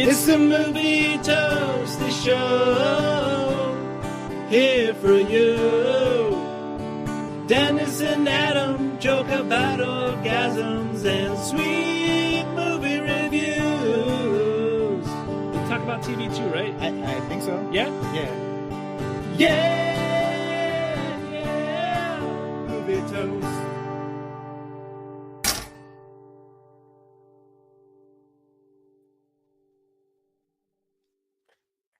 It's the Movie Toasty Show, here for you. Dennis and Adam joke about orgasms and sweet movie reviews. We talk about TV too, right? I think so. Yeah? Yeah. Movie Toast.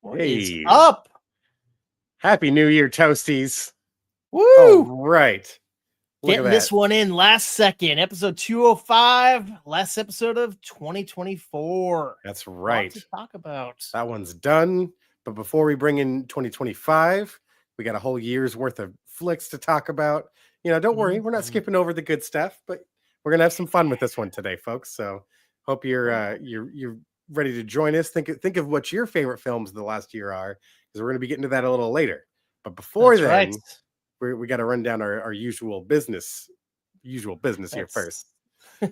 What is Hey. up? Happy New Year, Toasties. Woo! All right. Look Getting at this that. one in last second. Episode 205, last episode of 2024. That's Lot right. to talk about. That one's done. But before we bring in 2025, we got a whole year's worth of flicks to talk about. You know, don't worry, we're not skipping over the good stuff, but we're gonna have some fun with this one today, folks. So hope you're ready to join us. Think of what your favorite films of the last year are, because we're gonna be getting to that a little later. But before That's then, right. we got to run down our usual business here That's- first.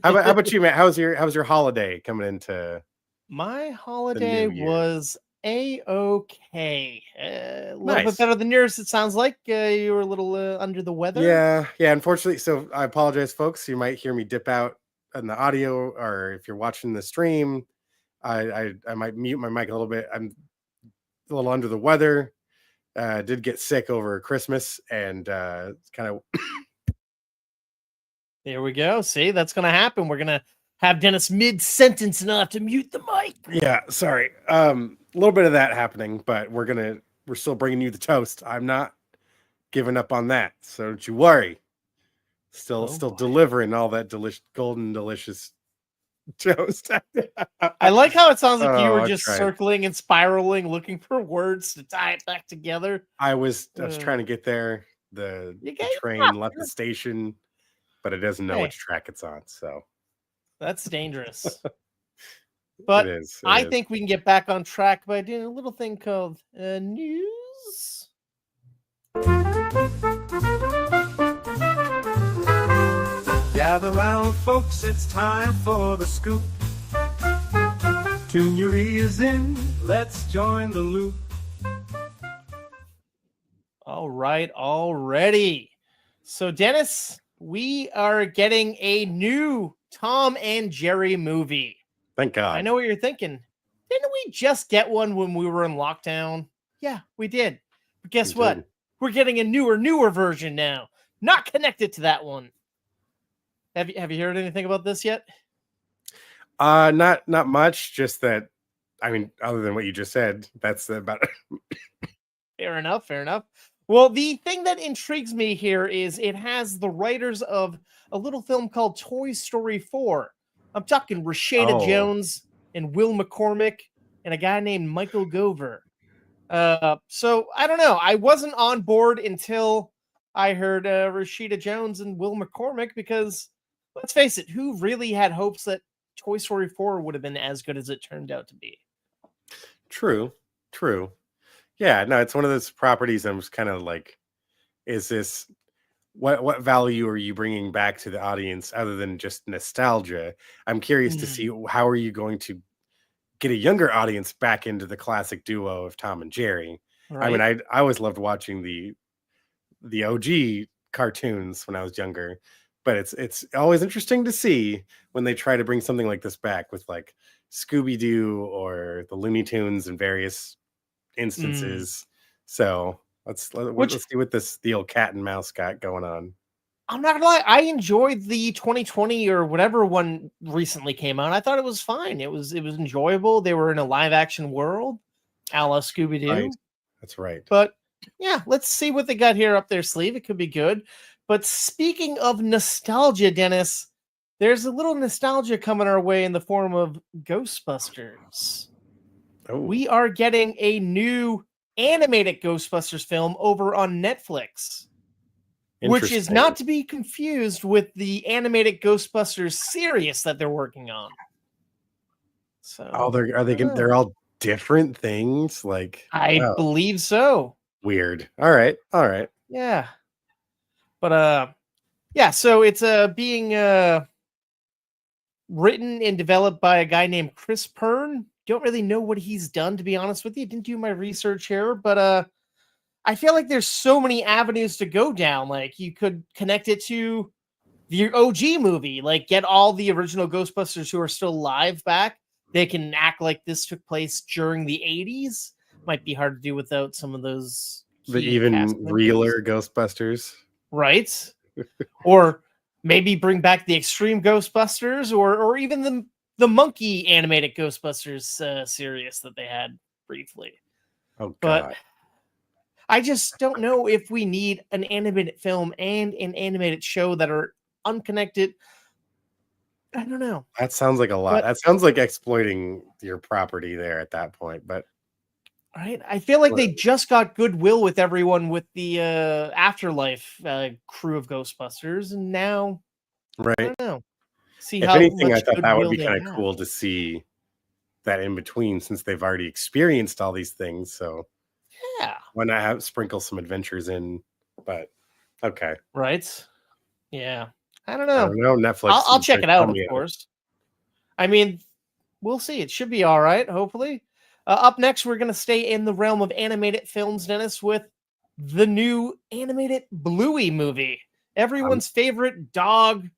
How about you, Matt? How's your holiday coming into? My holiday New Year. was A-okay. A little Nice. bit better than yours, it sounds like. You were a little under the weather. Yeah. Unfortunately, so I apologize, folks. You might hear me dip out in the audio, or if you're watching the stream, I might mute my mic a little bit. I'm a little under the weather. Did get sick over Christmas, and it's kind of There we go. See, that's going to happen. We're going to have Dennis mid-sentence and I'll have to mute the mic. yeah. Sorry, a little bit of that happening, but we're still bringing you the toast. I'm not giving up on that, so don't you worry. Still boy. delivering all that golden delicious toast. I like how it sounds like you Oh, were I just tried. circling and spiraling, looking for words to tie it back together. I was trying to get there. The You got- train left the station, but it doesn't know Hey. which track it's on. So That's dangerous. But it is. I think we can get back on track by doing a little thing called news. Gather round, folks, it's time for the scoop. Tune your ears in, let's join the loop. All right, already. So, Dennis, we are getting a new Tom and Jerry movie. Thank God. I know what you're thinking. Didn't we just get one when we were in lockdown? Yeah, we did. But guess We what? did. We're getting a newer version now. Not connected to that one. Have you heard anything about this yet? Not much. Just that. I mean, other than what you just said, that's about it. Fair enough. Well, the thing that intrigues me here is it has the writers of a little film called Toy Story 4. I'm talking Rashida Jones and Will McCormick and a guy named Michael Gover. So I don't know. I wasn't on board until I heard Rashida Jones and Will McCormick, because let's face it, who really had hopes that Toy Story 4 would have been as good as it turned out to be? True. Yeah, no, it's one of those properties I'm just kind of like, is this what value are you bringing back to the audience other than just nostalgia? I'm curious to see how are you going to get a younger audience back into the classic duo of Tom and Jerry. Right? I mean, I always loved watching the OG cartoons when I was younger, but it's always interesting to see when they try to bring something like this back with like Scooby-Doo or the Looney Tunes in various instances. So let's see what the old cat and mouse got going on. I'm not gonna lie, I enjoyed the 2020 or whatever one recently came out. I thought it was fine. It was enjoyable. They were in a live action world, a la Scooby-Doo. Right. That's right. But yeah, let's see what they got here up their sleeve. It could be good. But speaking of nostalgia, Dennis, there's a little nostalgia coming our way in the form of Ghostbusters. Oh, We are getting a new animated Ghostbusters film over on Netflix, which is interesting. not to be confused with the animated Ghostbusters series that they're working on. So, Oh, they're all different things. Like, I believe so. Weird. All right. Yeah. But yeah, so it's being written and developed by a guy named Chris Pern don't really know what he's done, to be honest with you. Didn't do my research here, but I feel like there's so many avenues to go down. Like you could connect it to the OG movie, like get all the original Ghostbusters who are still alive back. They can act like this took place during the 80s. Might be hard to do without some of those The key even cast members. realer Ghostbusters. Right? Or maybe bring back the Extreme Ghostbusters, or even the monkey animated Ghostbusters series that they had briefly. Oh, But God. I just don't know if we need an animated film and an animated show that are unconnected. I don't know. That sounds like a lot. But- That sounds like exploiting your property there at that point. But Right? I feel like they Right. just got goodwill with everyone with the Afterlife crew of Ghostbusters, and now I right. don't know. See If how anything, I much thought that would goodwill be they kind of have. cool to see that in between, since they've already experienced all these things. So Yeah. why not have sprinkle some adventures in? But okay, Right? Yeah. I don't I know. don't know. Netflix. I'll you check better it tell out, of me. course. I mean, we'll see. It should be all right, hopefully. Up next, we're going to stay in the realm of animated films, Dennis, with the new animated Bluey movie. Everyone's favorite dog,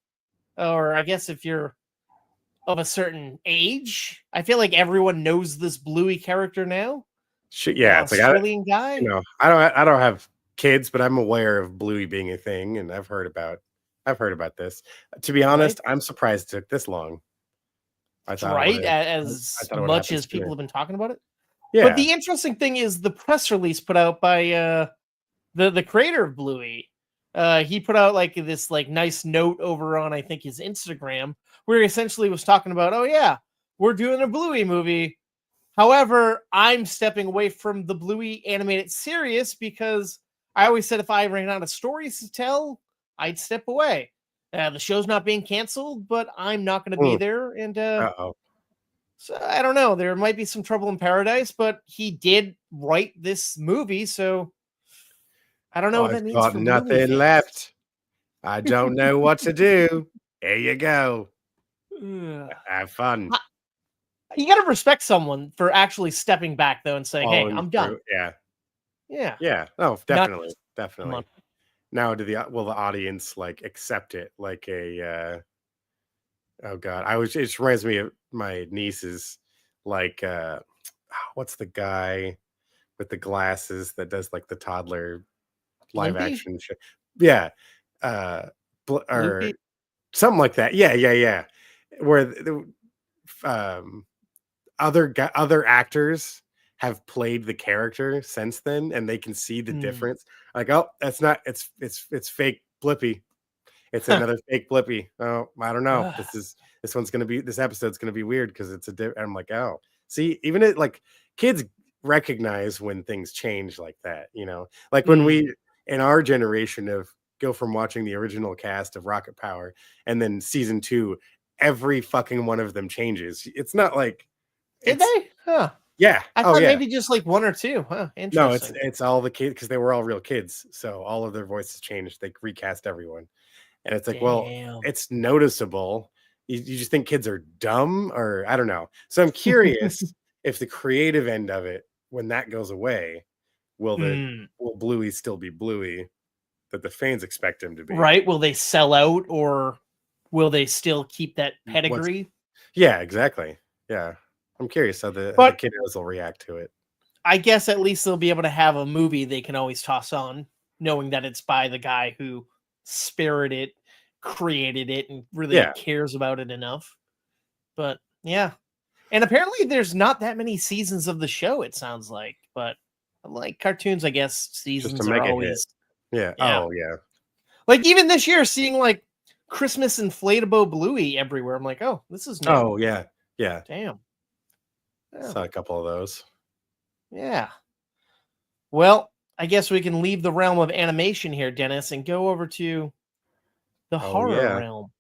or I guess if you're of a certain age, I feel like everyone knows this Bluey character now. Yeah, The it's like Australian guy. I don't have kids, but I'm aware of Bluey being a thing, and I've heard about this. To be honest, I'm surprised it took this long. I thought it Right, would've- as I thought it would much happen as people sooner. have been talking about it. Yeah, But the interesting thing is the press release put out by the creator of Bluey. He put out like this like nice note over on I think his Instagram where he essentially was talking about, oh yeah, we're doing a Bluey movie. However, I'm stepping away from the Bluey animated series because I always said if I ran out of stories to tell, I'd step away. The show's not being canceled, but I'm not going to be there. And uh-oh. so I don't know. There might be some trouble in paradise, but he did write this movie, so I don't know what that I've means got for Bluey nothing fans. left. I don't know what to do. Here you go. Ugh. Have fun. You got to respect someone for actually stepping back though and saying, "Hey, Following I'm done." through. Yeah. Yeah. Yeah. No, definitely. Definitely. month. Now, will the audience like accept it like a oh God. It just reminds me of my nieces, like what's the guy with the glasses that does like the toddler live Limpy? action show? Yeah. Or Loopy? something like that. Yeah. Where the other actors have played the character since then, and they can see the difference. Like, oh, that's not it's fake Blippy. It's another fake Blippy. Oh, I don't know. This episode's gonna be weird because it's I'm like, oh, see, even it like kids recognize when things change like that, like when we in our generation of go from watching the original cast of Rocket Power and then season 2, every fucking one of them changes. It's not like Did they? Huh. yeah. I thought maybe just like one or two. Huh. No, Interesting. it's all the kids because they were all real kids. So all of their voices changed. They recast everyone. And it's like, well, Damn. it's noticeable. You just think kids are dumb, or I don't know. So I'm curious if the creative end of it, when that goes away, will Bluey still be Bluey that the fans expect him to be? Right? Will they sell out, or will they still keep that pedigree? Yeah, exactly. Yeah. I'm curious how the kiddos will react to it. I guess at least they'll be able to have a movie they can always toss on, knowing that it's by the guy who spirited, created it, and really cares about it enough. But yeah. And apparently there's not that many seasons of the show, it sounds like. But like cartoons, I guess seasons are always Yeah. Oh, yeah. Like even this year, seeing like Christmas inflatable Bluey everywhere. I'm like, oh, this is new. Oh, yeah. Yeah. Damn. Yeah. Saw a couple of those. Yeah. Well, I guess we can leave the realm of animation here, Dennis, and go over to the horror realm.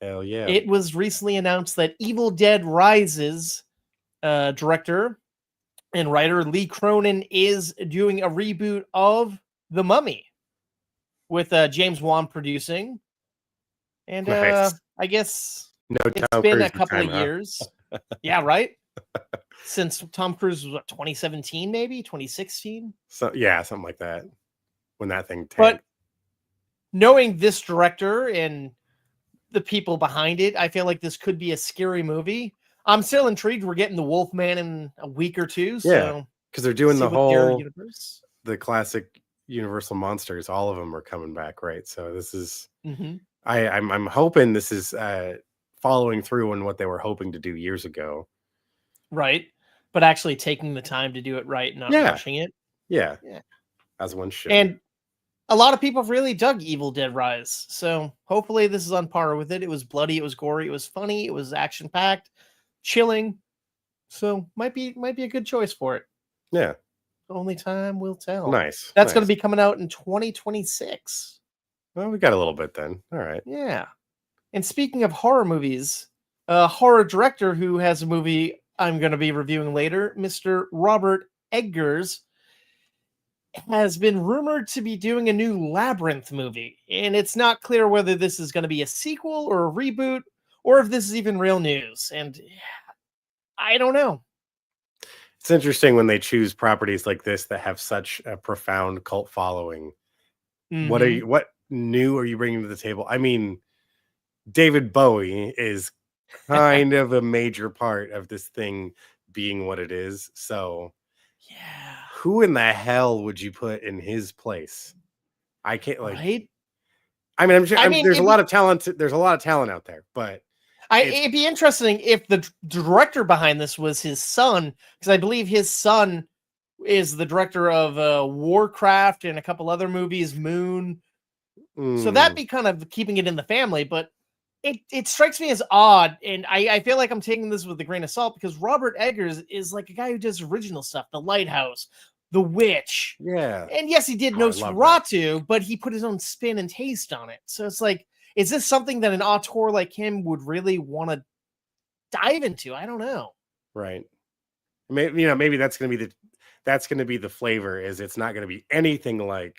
Hell yeah. It was recently announced that Evil Dead Rises director and writer Lee Cronin is doing a reboot of The Mummy with James Wan producing. And nice. I guess it's been a couple of years. Yeah, right? since Tom Cruise was, what, 2017, maybe 2016. So yeah, something like that. When that thing tanked. But knowing this director and the people behind it, I feel like this could be a scary movie. I'm still intrigued. We're getting the Wolfman in a week or two. So because they're doing see the what their whole universe. the classic Universal monsters. All of them are coming back, right? So this is Mhm. I'm hoping this is following through on what they were hoping to do years ago. Right. But actually taking the time to do it right, not Yeah. rushing it. Yeah. Yeah. As one should. And a lot of people have really dug Evil Dead Rise. So hopefully this is on par with it. It was bloody, it was gory, it was funny, it was action-packed, chilling. So might be a good choice for it. Yeah. Only time will tell. Nice. That's going to be coming out in 2026. Well, we got a little bit then. All right. Yeah. And speaking of horror movies, a horror director who has a movie I'm going to be reviewing later, Mr. Robert Eggers, has been rumored to be doing a new Labyrinth movie. And it's not clear whether this is going to be a sequel or a reboot, or if this is even real news. And I don't know. It's interesting when they choose properties like this that have such a profound cult following. Mhm. What new are you bringing to the table? I mean, David Bowie is kind of a major part of this thing being what it is. So Yeah. who in the hell would you put in his place? I can't Right? I mean, there's a lot of talent. There's a lot of talent out there, but it'd be interesting if the director behind this was his son, because I believe his son is the director of Warcraft and a couple other movies, Moon. So that'd be kind of keeping it in the family, but it strikes me as odd, and I feel like I'm taking this with a grain of salt because Robert Eggers is like a guy who does original stuff, The Lighthouse, The Witch. Yeah. And yes, he did Nosferatu, but he put his own spin and taste on it. So it's like, is this something that an auteur like him would really want to dive into? I don't know. Right. Maybe that's going to be the flavor. Is it's not going to be anything like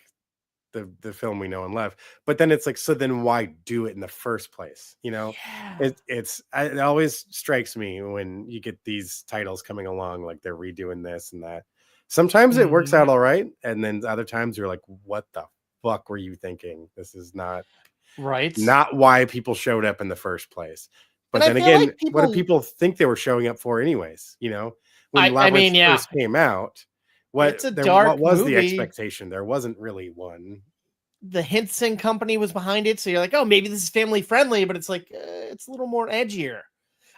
the film we know and love. But then it's like, so then why do it in the first place? It always strikes me when you get these titles coming along, like they're redoing this and that. Sometimes it works out all right, and then other times you're like, what the fuck were you thinking? This is not why people showed up in the first place. But then again, what do people think they were showing up for anyways? When Labyrinth first came out, what was the expectation? There wasn't really one. The Henson Company was behind it, so you're like, oh, maybe this is family friendly, but it's like it's a little more edgier. Yep.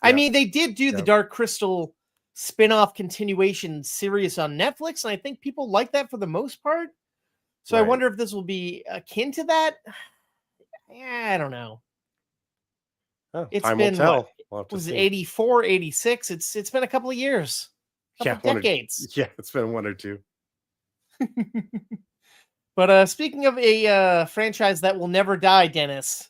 I mean, they did do the Dark Crystal spin-off continuation series on Netflix, and I think people like that for the most part. So I wonder if this will be akin to that. I don't know. It's been what? Was it 84, 86? It's been a couple of years. Decades. It's been one or two. But speaking of a franchise that will never die, Dennis,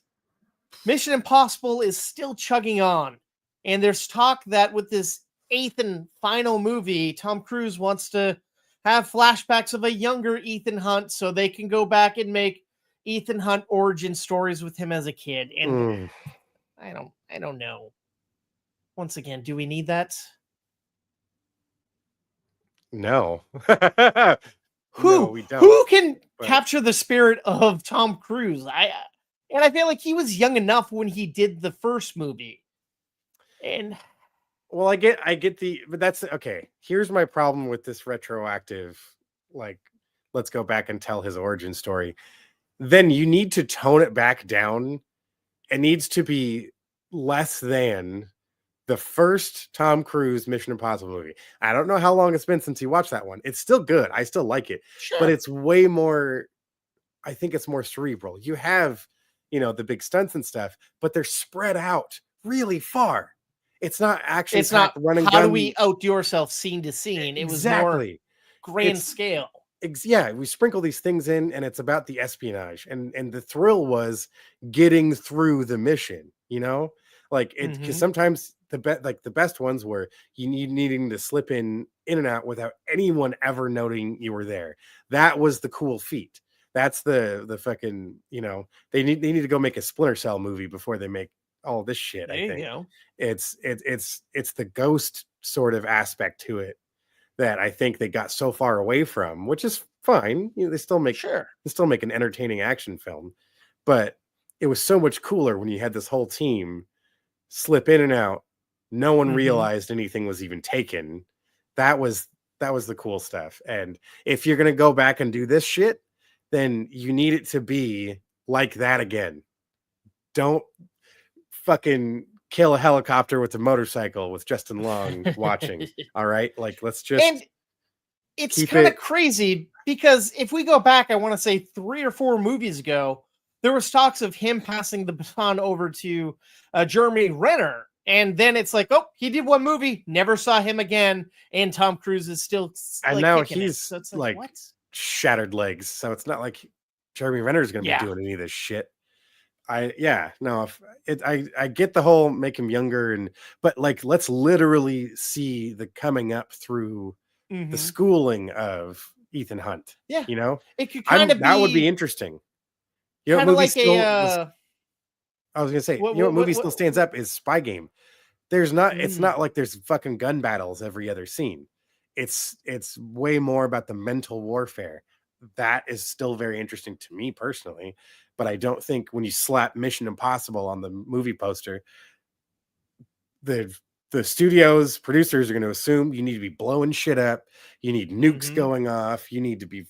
Mission Impossible is still chugging on. And there's talk that with this 8th and final movie, Tom Cruise wants to have flashbacks of a younger Ethan Hunt so they can go back and make Ethan Hunt origin stories with him as a kid. And I don't know. Once again, do we need that? No. Who can capture the spirit of Tom Cruise? I feel like he was young enough when he did the first movie. And well, I get but that's okay. Here's my problem with this retroactive, like, let's go back and tell his origin story. Then you need to tone it back down. It needs to be less than the first Tom Cruise Mission Impossible movie. I don't know how long it's been since you watched that one. It's still good. I still like it, but it's way more. I think it's more cerebral. You have, the big stunts and stuff, but they're spread out really far. It's not actually. It's not running. How do we outdo yourself scene to scene? It was more grand scale. We sprinkle these things in, and it's about the espionage, and the thrill was getting through the mission. Like it, because sometimes the best ones were needing to slip in and out without anyone ever noting you were there. That was the cool feat. That's the fucking, they need to go make a Splinter Cell movie before they make all this shit. There I you think go. it's the ghost sort of aspect to it that I think they got so far away from, which is fine. You know, they still make Sure. an entertaining action film, but it was so much cooler when you had this whole team slip in and out. No one Mhm. realized anything was even taken. That was the cool stuff. And if you're gonna go back and do this shit, then you need it to be like that again. Don't fucking kill a helicopter with a motorcycle with Justin Long watching. All right, like let's And just it's keep kind of it. crazy because if we go back, I want to say 3 or 4 movies ago, there was talks of him passing the baton over to Jeremy Renner. And then it's like, oh, he did one movie, never saw him again. And Tom Cruise is still And like now kicking it. he's So it's like what? shattered legs, so it's not like Jeremy Renner is going to be Yeah. doing any of this shit. I get the whole make him younger, but like let's literally see the coming up through the Mhm. schooling of Ethan Hunt. Yeah. You know, It could kind of that would be be interesting. You know, what kind of movie like still was. a I was gonna say, what you know, what movie what still stands up is Spy Game. It's mm, not like there's fucking gun battles every other scene. It's way more about the mental warfare. That is still very interesting to me personally, but I don't think when you slap Mission Impossible on the movie poster, the the studios producers are going to assume you need to be blowing shit up, you need nukes mhm. going off, you need to be,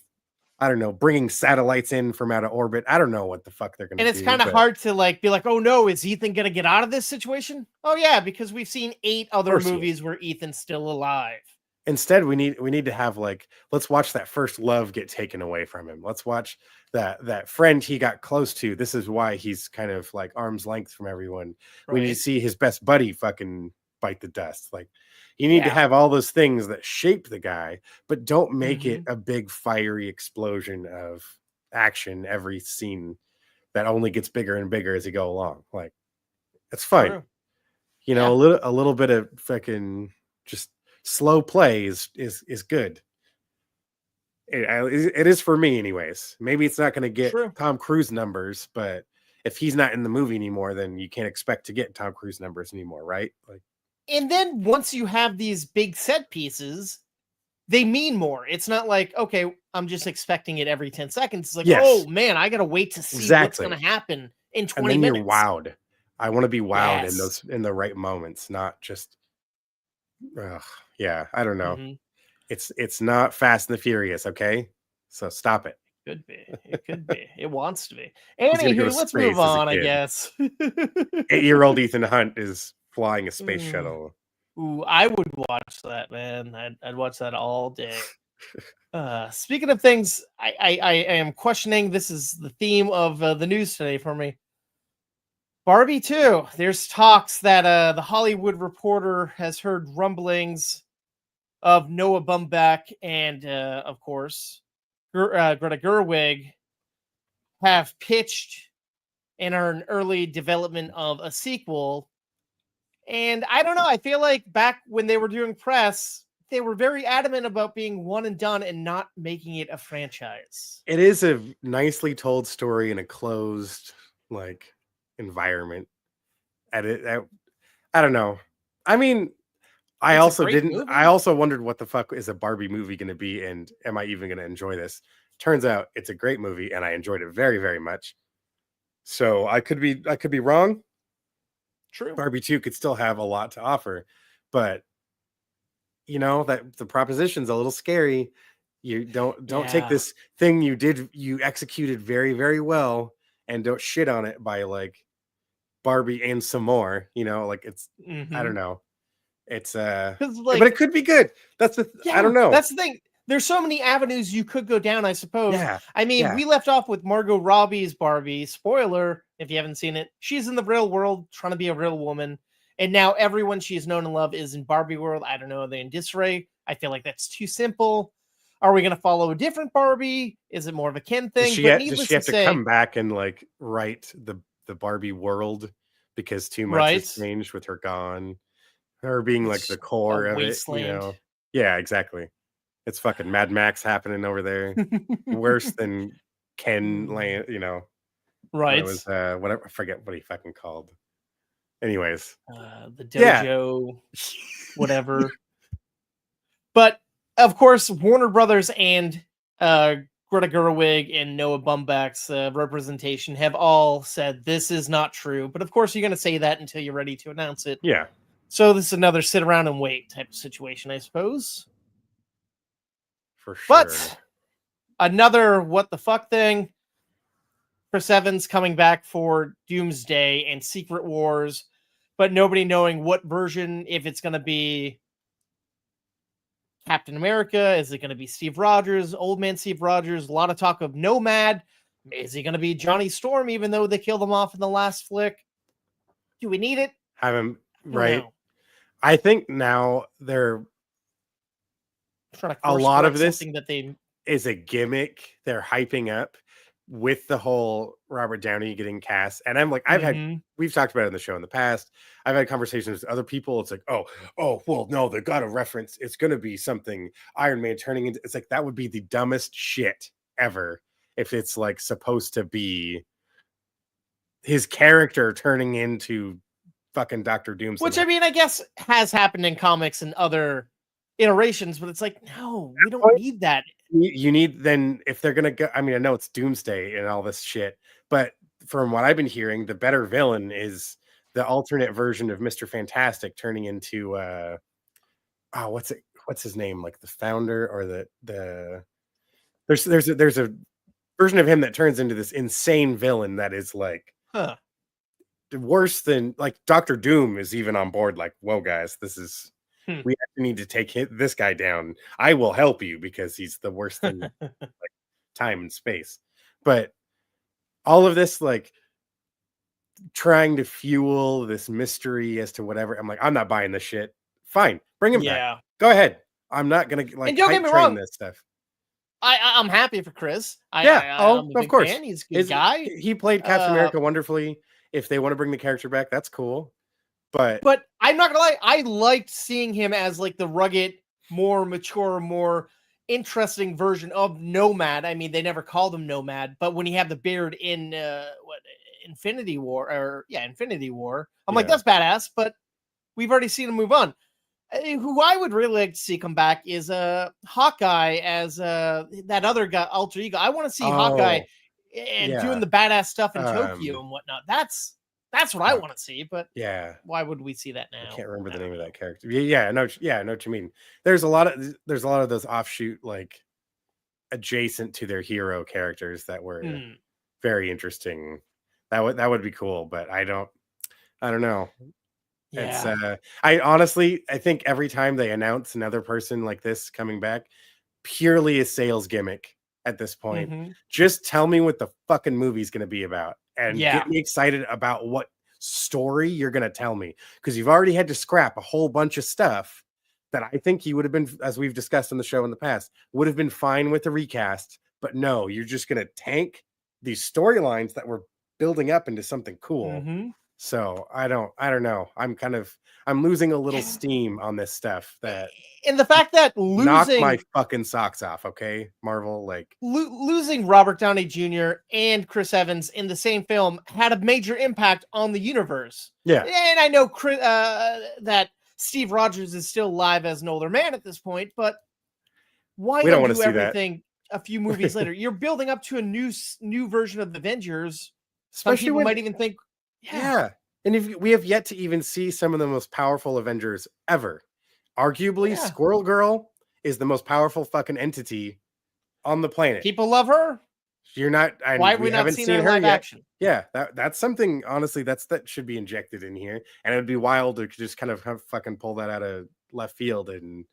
I don't know, bringing satellites in from out of orbit. I don't know what the fuck they're going And to it's do, kind of but hard to like be like, oh no, is Ethan gonna get out of this situation? Oh yeah, because we've seen 8 of other course he is. movies where Ethan's still alive. Instead, we need to have like, let's watch that first love get taken away from him. Let's watch that friend he got close to. This is why he's kind of like arm's length from everyone. We need to Right. see his best buddy fucking bite the dust. Like you need to Yeah. have all those things that shape the guy, but don't make it Mhm. a big fiery explosion of action every scene that only gets bigger and bigger as you go along. Like it's fine. True. You know, Yeah. a little bit of fucking just slow play is good. It is for me, anyways. Maybe it's not going to get True. Tom Cruise numbers, but if he's not in the movie anymore, then you can't expect to get Tom Cruise numbers anymore, right? Like, And then once you have these big set pieces, they mean more. It's not like, okay, I'm just expecting it every 10 seconds. It's like, oh yes, man, I gotta wait to see what's gonna exactly. happen in And 20 then you're minutes. wowed. I want to be wowed in Yes. the right moments, not just. Yeah, I don't know. Mhm. It's not Fast and the Furious, okay? So stop it. Could be. It could be. It wants to be. He's gonna go to Anywho, let's move space as a on, I kid. guess. 8-year-old Ethan Hunt is flying a space Ooh, shuttle. I would watch that, man. I'd watch that all day. Speaking of things, I am questioning. This is the theme of the news today for me. Barbie 2. There's talks that the Hollywood Reporter has heard rumblings of Noah Baumbach and, of course, Greta Gerwig have pitched and are in early development of a sequel. And I don't know. I feel like back when they were doing press, they were very adamant about being one and done and not making it a franchise. It is a nicely told story in a closed like environment. I don't know. I mean, I It's a also great didn't. I movie. also wondered what the fuck is a Barbie movie going to be, and am I even going to enjoy this? Turns out it's a great movie, and I enjoyed it very, very much. So I could be wrong. True. Barbie 2 could still have a lot to offer, but you know that the proposition's a little scary. You don't take Yeah. this thing you executed very, very well and don't shit on it by like Barbie and some more, you know, like it's I don't Mm-hmm. know. It's Because, but like, it could be good. I don't yeah, know. that's the thing. There's so many avenues you could go down, I suppose. Yeah. I mean, Yeah. we left off with Margot Robbie's Barbie. Spoiler, if you haven't seen it, she's in the real world trying to be a real woman. And now everyone she's known and loved is in Barbie world. I don't know, are they in disarray? I feel like that's too simple. Are we going to follow a different Barbie? Is it more of a Ken thing? But Does needless she to have to come say, back and like write the Barbie world because too much has right? changed with her gone? Her being like the It's a core of it, you wasteland. know. Yeah, exactly. It's fucking Mad Max happening over there. Worse than Ken Mm, Land, you know, when it right. was whatever, I forget what he fucking called. Anyways, the Yeah. dojo, whatever. But of course, Warner Brothers and Greta Gerwig and Noah Baumbach's representation have all said this is not true. But of course, you're going to say that until you're ready to announce it. Yeah, So this is another sit around and wait type of situation, I suppose. for sure. But another what the fuck thing. Chris Evans coming back for Doomsday and Secret Wars, but nobody knowing what version, if it's going to be Captain America, is it going to be Steve Rogers, Old Man Steve Rogers, a lot of talk of Nomad, is he going to be Johnny Storm, even though they killed him off in the last flick? Do we need it? Have him, I don't right? know. I think now they're Trying to a lot of course-correct this something that they is a gimmick they're hyping up with the whole Robert Downey getting cast. And I'm like, we've talked about it in the show in the past. I've had conversations with other people. It's like, oh, well, no, they got a reference. It's going to be something Iron Man turning into. It's like, that would be the dumbest shit ever if it's like supposed to be his character turning into fucking Dr. Doom. Which, I mean, I guess has happened in comics and other iterations, but it's like, no, we don't need that. You need, then, if they're gonna go, I mean, I know it's Doomsday and all this shit, but from what I've been hearing, the better villain is the alternate version of Mr. Fantastic turning into what's his name, like the founder, or the there's a version of him that turns into this insane villain that is like worse than, like, Dr. Doom is even on board, like, whoa guys, this is we actually need to take this guy down. I will help you because he's the worst thing like time and space. But all of this, like, trying to fuel this mystery as to whatever, I'm like, I'm not buying this shit. Fine, bring him back. Go ahead. I'm not gonna like and don't get me hype train wrong, this stuff. I'm happy for Chris. I'm of a big course. fan. He's a good guy. He played Captain America wonderfully. If they want to bring the character back, that's cool. But I'm not gonna lie, I liked seeing him as like the rugged, more mature, more interesting version of Nomad. I mean, they never called him Nomad, but when he had the beard in Infinity War, Infinity War, I'm like, that's badass. But we've already seen him move on. Who I would really like to see come back is Hawkeye as that other guy, alter ego. I want to see Hawkeye and doing the badass stuff in Tokyo and whatnot. That's what I want to see. But why would we see that now? I can't remember the name of that character. I know what you mean. There's a lot of those offshoot, like, adjacent to their hero characters that were very interesting. That would be cool, but I don't know. It's I think every time they announce another person like this coming back, purely a sales gimmick at this point. Just tell me what the fucking movie's going to be about and get me excited about what story you're going to tell me, because you've already had to scrap a whole bunch of stuff that I think you would have been, as we've discussed on the show in the past, would have been fine with the recast. But no, you're just going to tank these storylines that were building up into something cool. So I don't know. I'm losing a little steam on this stuff. That, and the fact that knock my fucking socks off, okay, Marvel. Like, losing Robert Downey Jr. and Chris Evans in the same film had a major impact on the universe. Yeah, and I know that Steve Rogers is still alive as an older man at this point, but why don't do everything a few movies later? You're building up to a new version of the Avengers. Especially some people might even think. Yeah. And if we have yet to even see some of the most powerful Avengers ever. Arguably, Squirrel Girl is the most powerful fucking entity on the planet. People love her. You're not. Why have we not seen her in live action? Yeah, that's something. Honestly, that should be injected in here, and it would be wild to just kind of fucking pull that out of left field and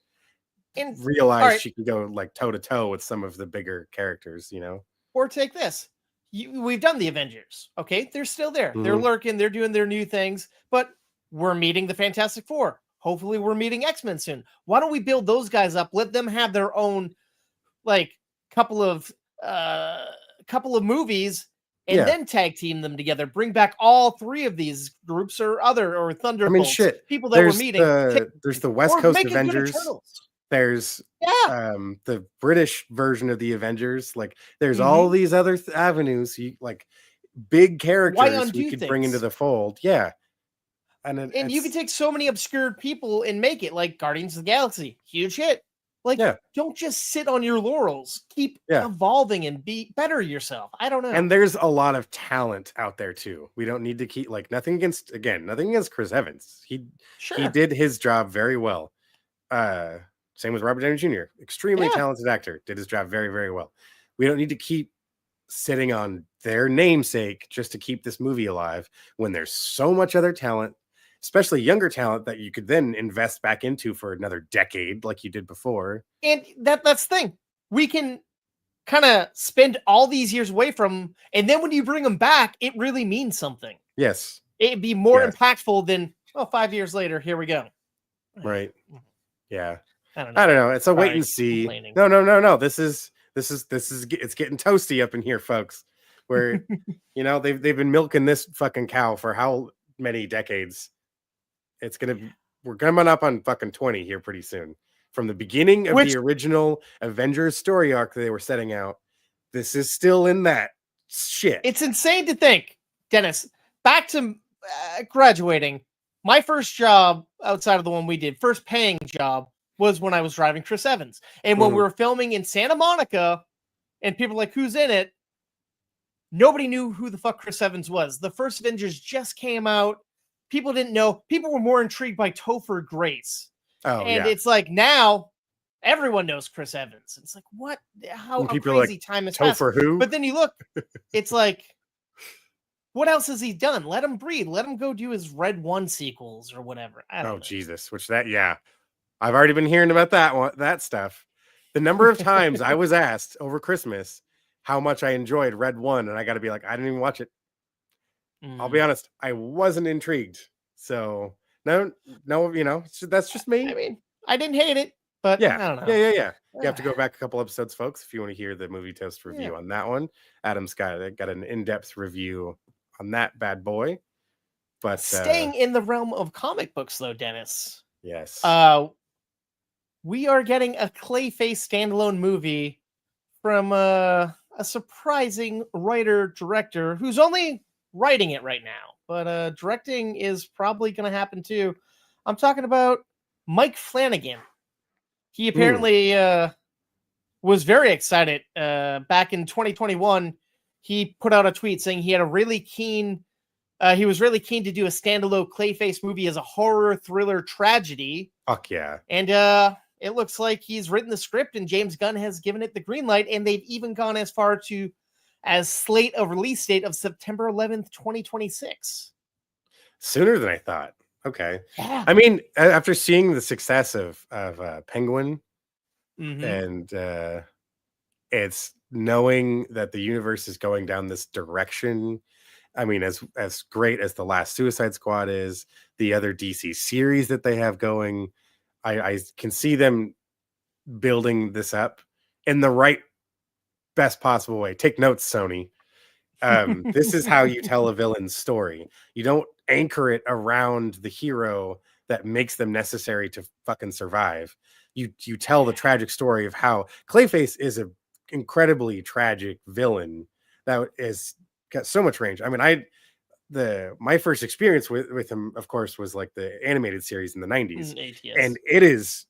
realize she can go like toe to toe with some of the bigger characters, you know. Or take this. We've done the Avengers, okay? They're still there. They're lurking. They're doing their new things. But we're meeting the Fantastic Four. Hopefully, we're meeting X-Men soon. Why don't we build those guys up? Let them have their own, like, couple of movies, and then tag team them together. Bring back all three of these groups or Thunderbolts. I mean, shit. People that we're meeting. There's the West Coast Avengers. There's the British version of the Avengers. Like, there's all these other avenues, like big characters we could bring into the fold. Yeah. And you can take so many obscure people and make it, like Guardians of the Galaxy, huge hit. Like, don't just sit on your laurels. Keep evolving and better yourself. I don't know. And there's a lot of talent out there too. We don't need to keep nothing against Chris Evans. He did his job very well. Same with Robert Downey Jr. Extremely talented actor. Did his job very, very well. We don't need to keep sitting on their namesake just to keep this movie alive when there's so much other talent, especially younger talent, that you could then invest back into for another decade like you did before. And that's the thing. We can kind of spend all these years away from, and then when you bring them back, it really means something. Yes. It'd be more impactful than, 5 years later, here we go. Right. Yeah. I don't know. It's a wait and see. No. This is it's getting toasty up in here, folks. Where they've been milking this fucking cow for how many decades? We're coming up on fucking 20 here pretty soon. From the beginning of the original Avengers story arc that they were setting out, this is still in that shit. It's insane to think, Dennis, back to graduating. My first job outside of the one we did, first paying job, was when I was driving Chris Evans. And when we were filming in Santa Monica and people were like, who's in it? Nobody knew who the fuck Chris Evans was. The first Avengers just came out. People didn't know. People were more intrigued by Topher Grace. It's like now everyone knows Chris Evans. It's like, what? How crazy time has passed. Topher who? But then you look, it's like, what else has he done? Let him breathe. Let him go do his Red 1 sequels or whatever. I don't know. Jesus. I've already been hearing about that stuff. The number of times I was asked over Christmas how much I enjoyed Red 1, and I got to be like, I didn't even watch it. I'll be honest, I wasn't intrigued. So no, that's just me. I mean, I didn't hate it, but I don't know. Yeah. You have to go back a couple episodes, folks, if you want to hear the Movie Toast review on that one. Adam's got an in-depth review on that bad boy. But staying in the realm of comic books, though, Dennis. Yes. We are getting a Clayface standalone movie from a surprising writer-director who's only writing it right now, but directing is probably going to happen too. I'm talking about Mike Flanagan. He apparently was very excited back in 2021. He put out a tweet saying he was really keen to do a standalone Clayface movie as a horror thriller tragedy. Fuck yeah. And it looks like he's written the script and James Gunn has given it the green light, and they've even gone as far as slate a release date of September 11th, 2026. Sooner than I thought. Okay. Yeah. I mean, after seeing the success of Penguin, and it's knowing that the universe is going down this direction. I mean, as great as the last Suicide Squad is, the other DC series that they have going, I can see them building this up in the right, best possible way. Take notes, Sony. This is how you tell a villain's story. You don't anchor it around the hero that makes them necessary to fucking survive. You tell the tragic story of how Clayface is an incredibly tragic villain that is got so much range. I mean, my first experience with him, of course, was like the animated series in the 90s. And it is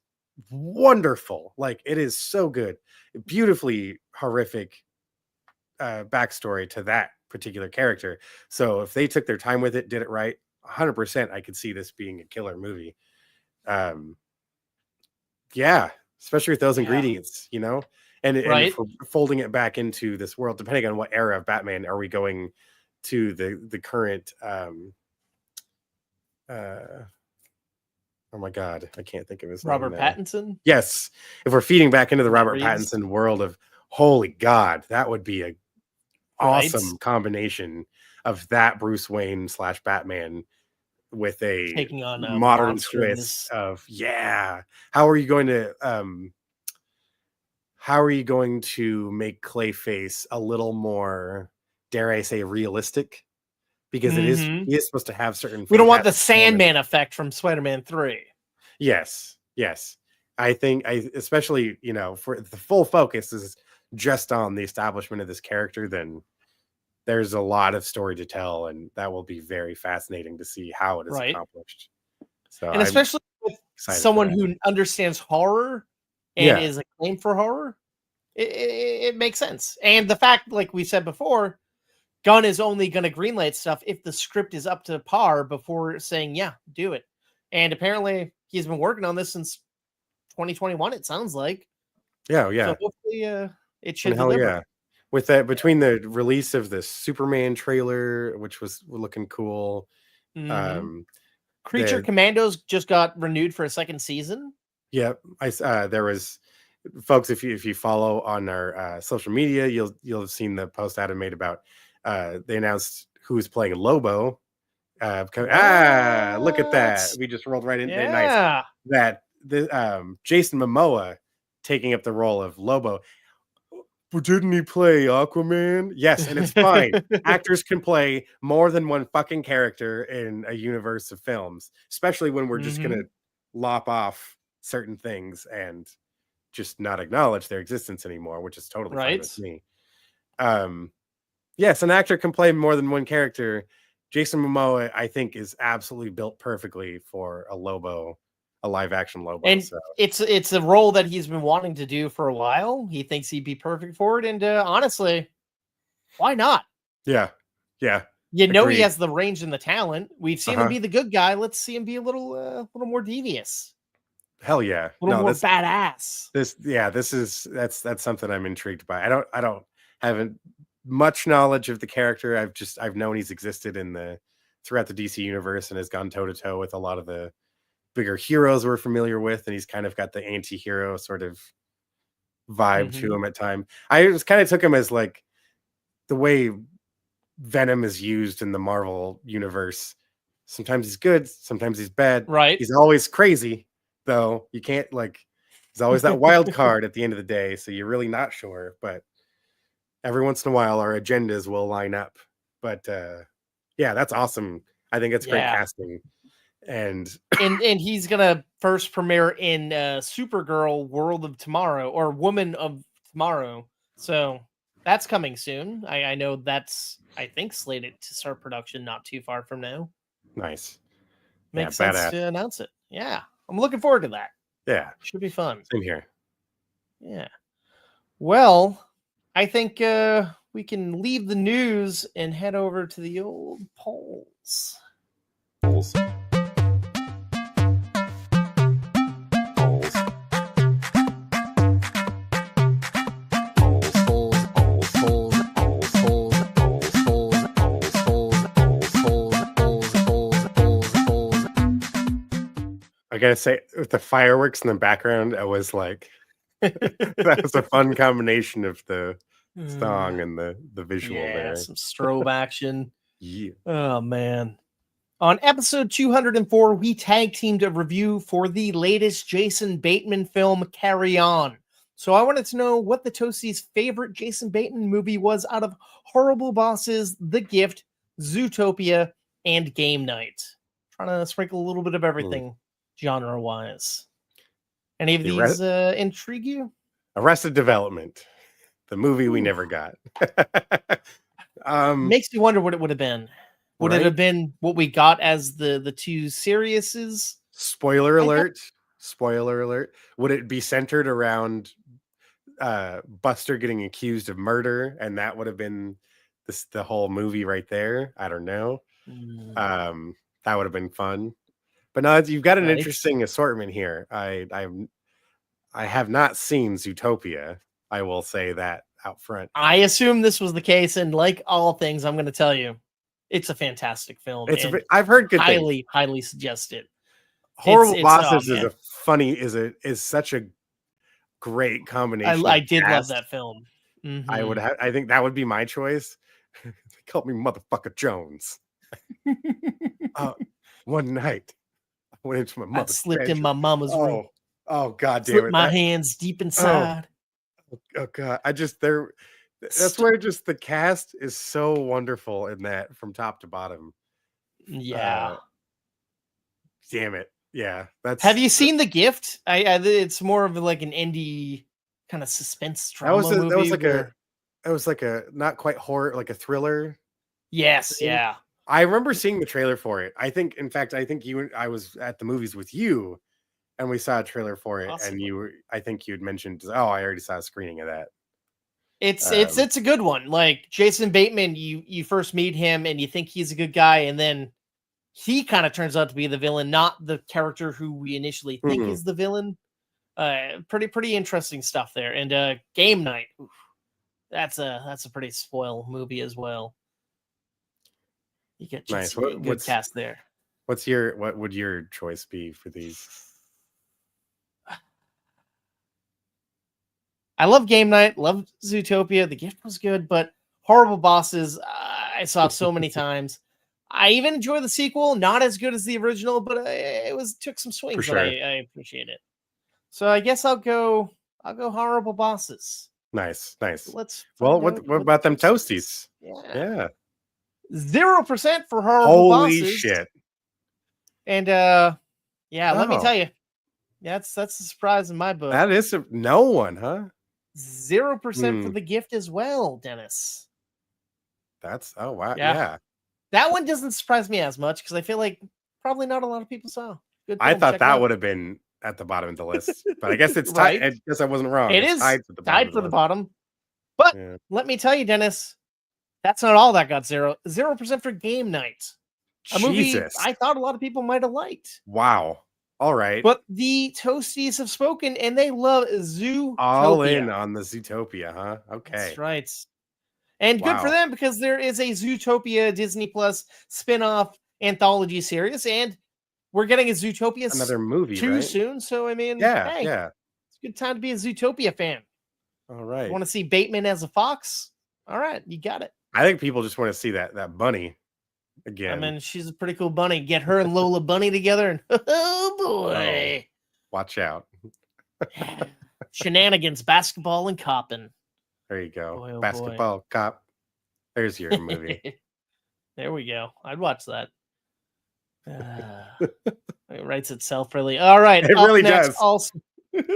wonderful. Like, it is so good. Beautifully horrific backstory to that particular character. So if they took their time with it, did it right, 100%, I could see this being a killer movie. Yeah, especially with those ingredients, and if we're folding it back into this world, depending on what era of Batman are we going to, the current oh my god, I can't think of his Robert name Pattinson. Yes, if we're feeding back into the Robert Pattinson world of, holy god, that would be a awesome combination of that Bruce Wayne / Batman with a taking on modern twist of how are you going to make Clayface a little more, dare I say, realistic, because he is supposed to have certain, we don't want the Sandman effect from Spider-Man 3. Yes I think especially for the full focus is just on the establishment of this character, then there's a lot of story to tell, and that will be very fascinating to see how it is Right. accomplished. So And I'm especially with excited for someone that. who understands horror and Yeah, is acclaimed for horror, it makes sense. And the fact, like we said before, Gunn is only going to greenlight stuff if the script is up to par before saying, yeah, do it. And apparently he's been working on this since 2021, it sounds like. yeah. So hopefully it And should hell deliver. yeah. With that, between the release of the Superman trailer, which was looking cool, Mhm. um, Creature the Commandos just got renewed for a second season. yeah, there was folks, if you follow on our social media, you'll have seen the post Adam made about they announced who's playing Lobo. Look at that. What? We just rolled right in there. Nice. Yeah. That the Jason Momoa taking up the role of Lobo. But didn't he play Aquaman? Yes, and it's fine. Actors can play more than one fucking character in a universe of films, especially when we're just gonna Mhm. lop off certain things and just not acknowledge their existence anymore, which is totally fine with Right. me. Um, yes, an actor can play more than one character. Jason Momoa, I think, is absolutely built perfectly for a Lobo, a live action Lobo. And So it's a role that he's been wanting to do for a while. He thinks he'd be perfect for it. And honestly, why not? yeah, yeah, You know he agreed. has the range and the talent. We've seen him Uh-huh. be the good guy. Let's see him be a little more devious, Hell yeah. a little No, more badass. this is that's something I'm intrigued by. I don't have much knowledge of the character. I've known he's existed in the throughout the DC universe and has gone toe to toe with a lot of the bigger heroes we're familiar with, and he's kind of got the anti-hero sort of vibe to Mhm. him at time. I just kind of took him as like the way Venom is used in the Marvel universe. Sometimes he's good, sometimes he's bad. Right. He's always crazy, though. You can't like he's always that wild card at the end of the day, so you're really not sure, but every once in a while our agendas will line up. But yeah, that's awesome. I think it's great Yeah. casting. And And he's gonna first premiere in Supergirl World of Tomorrow or Woman of Tomorrow. So that's coming soon. I know that's I think slated to start production not too far from now. nice. Yeah, Makes sense badass. to announce it. Yeah. I'm looking forward to that. Yeah, Should be fun. same here. Yeah. Well, I think we can leave the news and head over to the old polls. I gotta say, with the fireworks in the background, I was like, that was a fun combination of the song and the visual Yeah, there. some strobe action. Yeah. Oh man. On episode 204, we tag teamed a review for the latest Jason Bateman film, Carry On. So I wanted to know what the Toasties' favorite Jason Bateman movie was out of Horrible Bosses, The Gift, Zootopia, and Game Night. Trying to sprinkle a little bit of everything genre-wise. Any of The these intrigue you? Arrested Development, the movie we Ooh. never got. Makes me wonder what it would have been. Would it Right? have been what we got as the two seriouses? Spoiler I got- alert. Spoiler alert. Would it be centered around Buster getting accused of murder, and that would have been the whole movie right there? I don't know. That would have been fun. But no, you've got an Right. interesting assortment here. I have not seen Zootopia. I will say that out front. I assume this was the case, and like all things, I'm going to tell you, it's a fantastic film. And I've heard good things. highly suggest it. Horrible it's- oh, Bosses is man. a funny is such a great combination. I of did love cast. that film. I would Mhm. have. I think that would be my choice. They called me Motherfucker Jones. One night, I went into my I mother's slipped in bedroom. my mama's room, Oh, God damn slipped it! my hands deep inside. Oh God, that's where just the cast is so wonderful in that from top to bottom. Yeah. Damn it. Yeah. That's Have you seen The Gift? It's more of like an indie kind of suspense drama movie. that was like where- it was like a not quite horror, like a thriller. Yes, thing. yeah. I remember seeing the trailer for it. I think, in fact, I was at the movies with you, and we saw a trailer for it, Awesome. and I think you'd mentioned, oh, I already saw a screening of that. It's a good one. Like Jason Bateman, you first meet him and you think he's a good guy, and then he kind of turns out to be the villain, not the character who we initially think is the villain. Pretty interesting stuff there. And Game Night, oof, that's a pretty spoil movie as well. You get just nice. good cast there. What would your choice be for these? I love Game Night, love Zootopia. The Gift was good, but Horrible Bosses, I saw so many times. I even enjoy the sequel, not as good as the original, but took some swings. For sure. But I appreciate it. So I guess I'll go Horrible Bosses. Nice. What about them toasties? Yeah. 0% for Horrible Holy Bosses. Shit. And let me tell you, that's a surprise in my book. That is no one, huh? 0% for The Gift as well, Dennis. That's wow. Yeah. That one doesn't surprise me as much because I feel like probably not a lot of people saw. Good. I thought that would have been at the bottom of the list, but I guess it's tied. I guess I wasn't wrong. It is tied for the bottom. But let me tell you, Dennis, that's not all that got 0% for Game Night. A movie I thought a lot of people might have liked. Wow. All right. But the Toasties have spoken and they love Zootopia. All in on the Zootopia, huh? Okay. That's right. And good for them because there is a Zootopia Disney Plus spin-off anthology series, and we're getting a Zootopia another movie too soon. So I mean, it's a good time to be a Zootopia fan. All right. You want to see Bateman as a fox? All right, you got it. I think people just want to see that bunny again. I mean, she's a pretty cool bunny. Get her and Lola Bunny together, and oh boy, watch out! Shenanigans, basketball, and copping. There you go. Boy, basketball cop. There's your movie. There we go. I'd watch that. It writes itself really. All right. It really does. Also,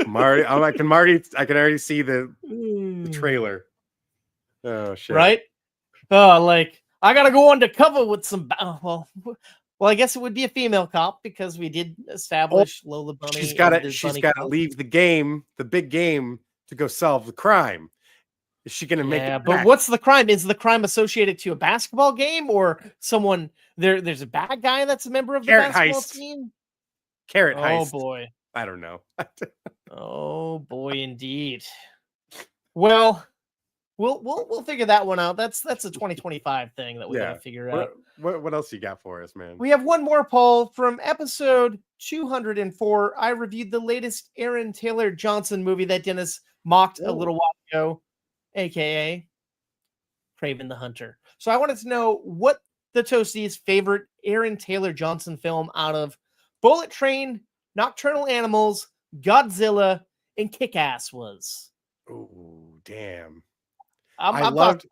Marty, I can already see the trailer. Oh shit! Right? Oh, like I gotta go undercover with some. Well, I guess it would be a female cop because we did establish Lola Bunny. She's got to leave the game, the big game, to go solve the crime. Is she going to make it? Yeah, but what's the crime? Is the crime associated to a basketball game or someone? There's a bad guy that's a member of the basketball team. Carrot heist. Oh boy, I don't know. Oh boy, indeed. Well, we'll figure that one out. That's a 2025 thing that we gotta figure out. What else you got for us, man? We have one more poll from episode 204. I reviewed the latest Aaron Taylor Johnson movie that Dennis mocked a little while ago, aka Kraven the Hunter. So I wanted to know what the Toasties' favorite Aaron Taylor Johnson film out of Bullet Train, Nocturnal Animals, Godzilla, and Kick-Ass was. Oh, damn. I loved